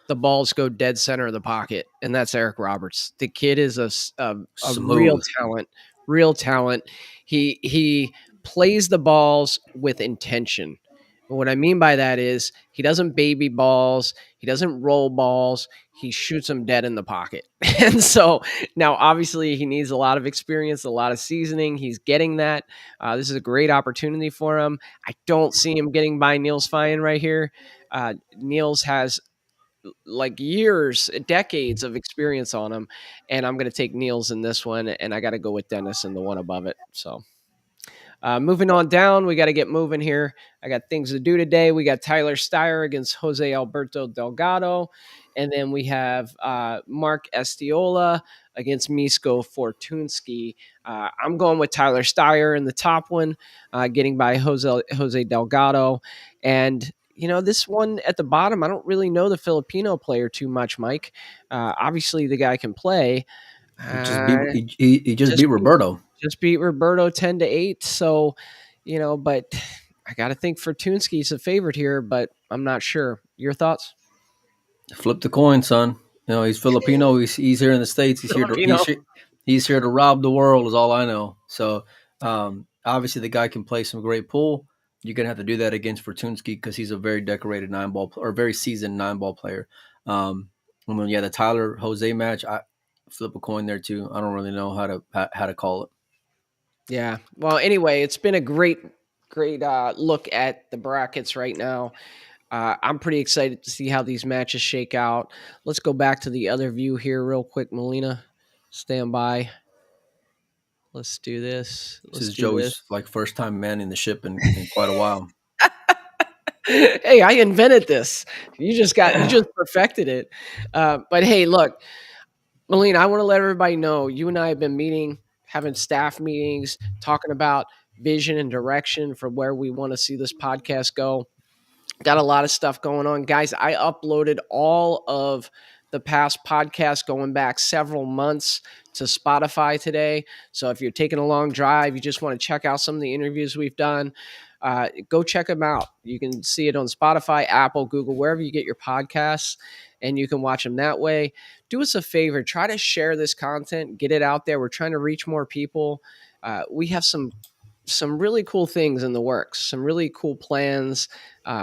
go dead center of the pocket. And that's Eric Roberts. The kid is a real smooth. talent, real talent. He plays the balls with intention. What I mean by that is he doesn't baby balls, he doesn't roll balls, he shoots them dead in the pocket. And so now, obviously, he needs a lot of experience, a lot of seasoning. He's getting that. This is a great opportunity for him. I don't see him getting by Niels Fine right here. Niels has like years, decades of experience on him, and I'm going to take Niels in this one, and I got to go with Dennis in the one above it. So. Moving on down, we got to get moving here. I got things to do today. We got Tyler Steyer against Jose Alberto Delgado. And then we have Mark Estiola against Misko Fortunski. I'm going with Tyler Steyer in the top one, getting by Jose Delgado. And, this one at the bottom, I don't really know the Filipino player too much, Mike. Obviously, the guy can play. He just beat Roberto. Just beat Roberto 10-8. So, but I got to think Fortunski's a favorite here, but I'm not sure. Your thoughts? Flip the coin, son. He's Filipino. He's here in the States. He's here to rob the world is all I know. So obviously the guy can play some great pool. You're going to have to do that against Fortunski because he's a very decorated very seasoned 9-ball player. And then, the Tyler Jose match, I flip a coin there too. I don't really know how to call it. Yeah. Well, anyway, it's been a great look at the brackets right now. I'm pretty excited to see how these matches shake out. Let's go back to the other view here real quick, Melina. Stand by. Let's do this. This is Joey's first time manning the ship in quite a while. Hey, I invented this. You just perfected it. But hey, look, Melina, I want to let everybody know you and I have been meeting, having staff meetings, talking about vision and direction for where we want to see this podcast go. Got a lot of stuff going on. Guys, I uploaded all of the past podcasts going back several months to Spotify today. So if you're taking a long drive, you just want to check out some of the interviews we've done, go check them out. You can see it on Spotify, Apple, Google, wherever you get your podcasts, and you can watch them that way. Do us a favor. Try to share this content. Get it out there. We're trying to reach more people. We have some really cool things in the works, some really cool plans.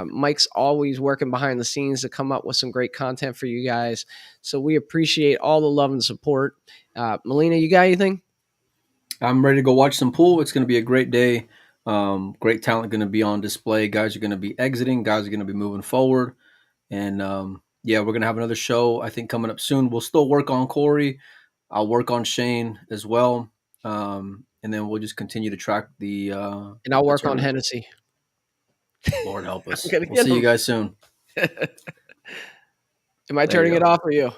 Mike's always working behind the scenes to come up with some great content for you guys. So we appreciate all the love and support. Melina, you got anything? I'm ready to go watch some pool. It's going to be a great day. Great talent going to be on display. Guys are going to be exiting. Guys are going to be moving forward. And we're going to have another show, I think, coming up soon. We'll still work on Corey. I'll work on Shane as well. And then we'll just continue to track the and I'll work on Hennessy. Lord help us. We'll see you guys soon. Am I turning it off for you?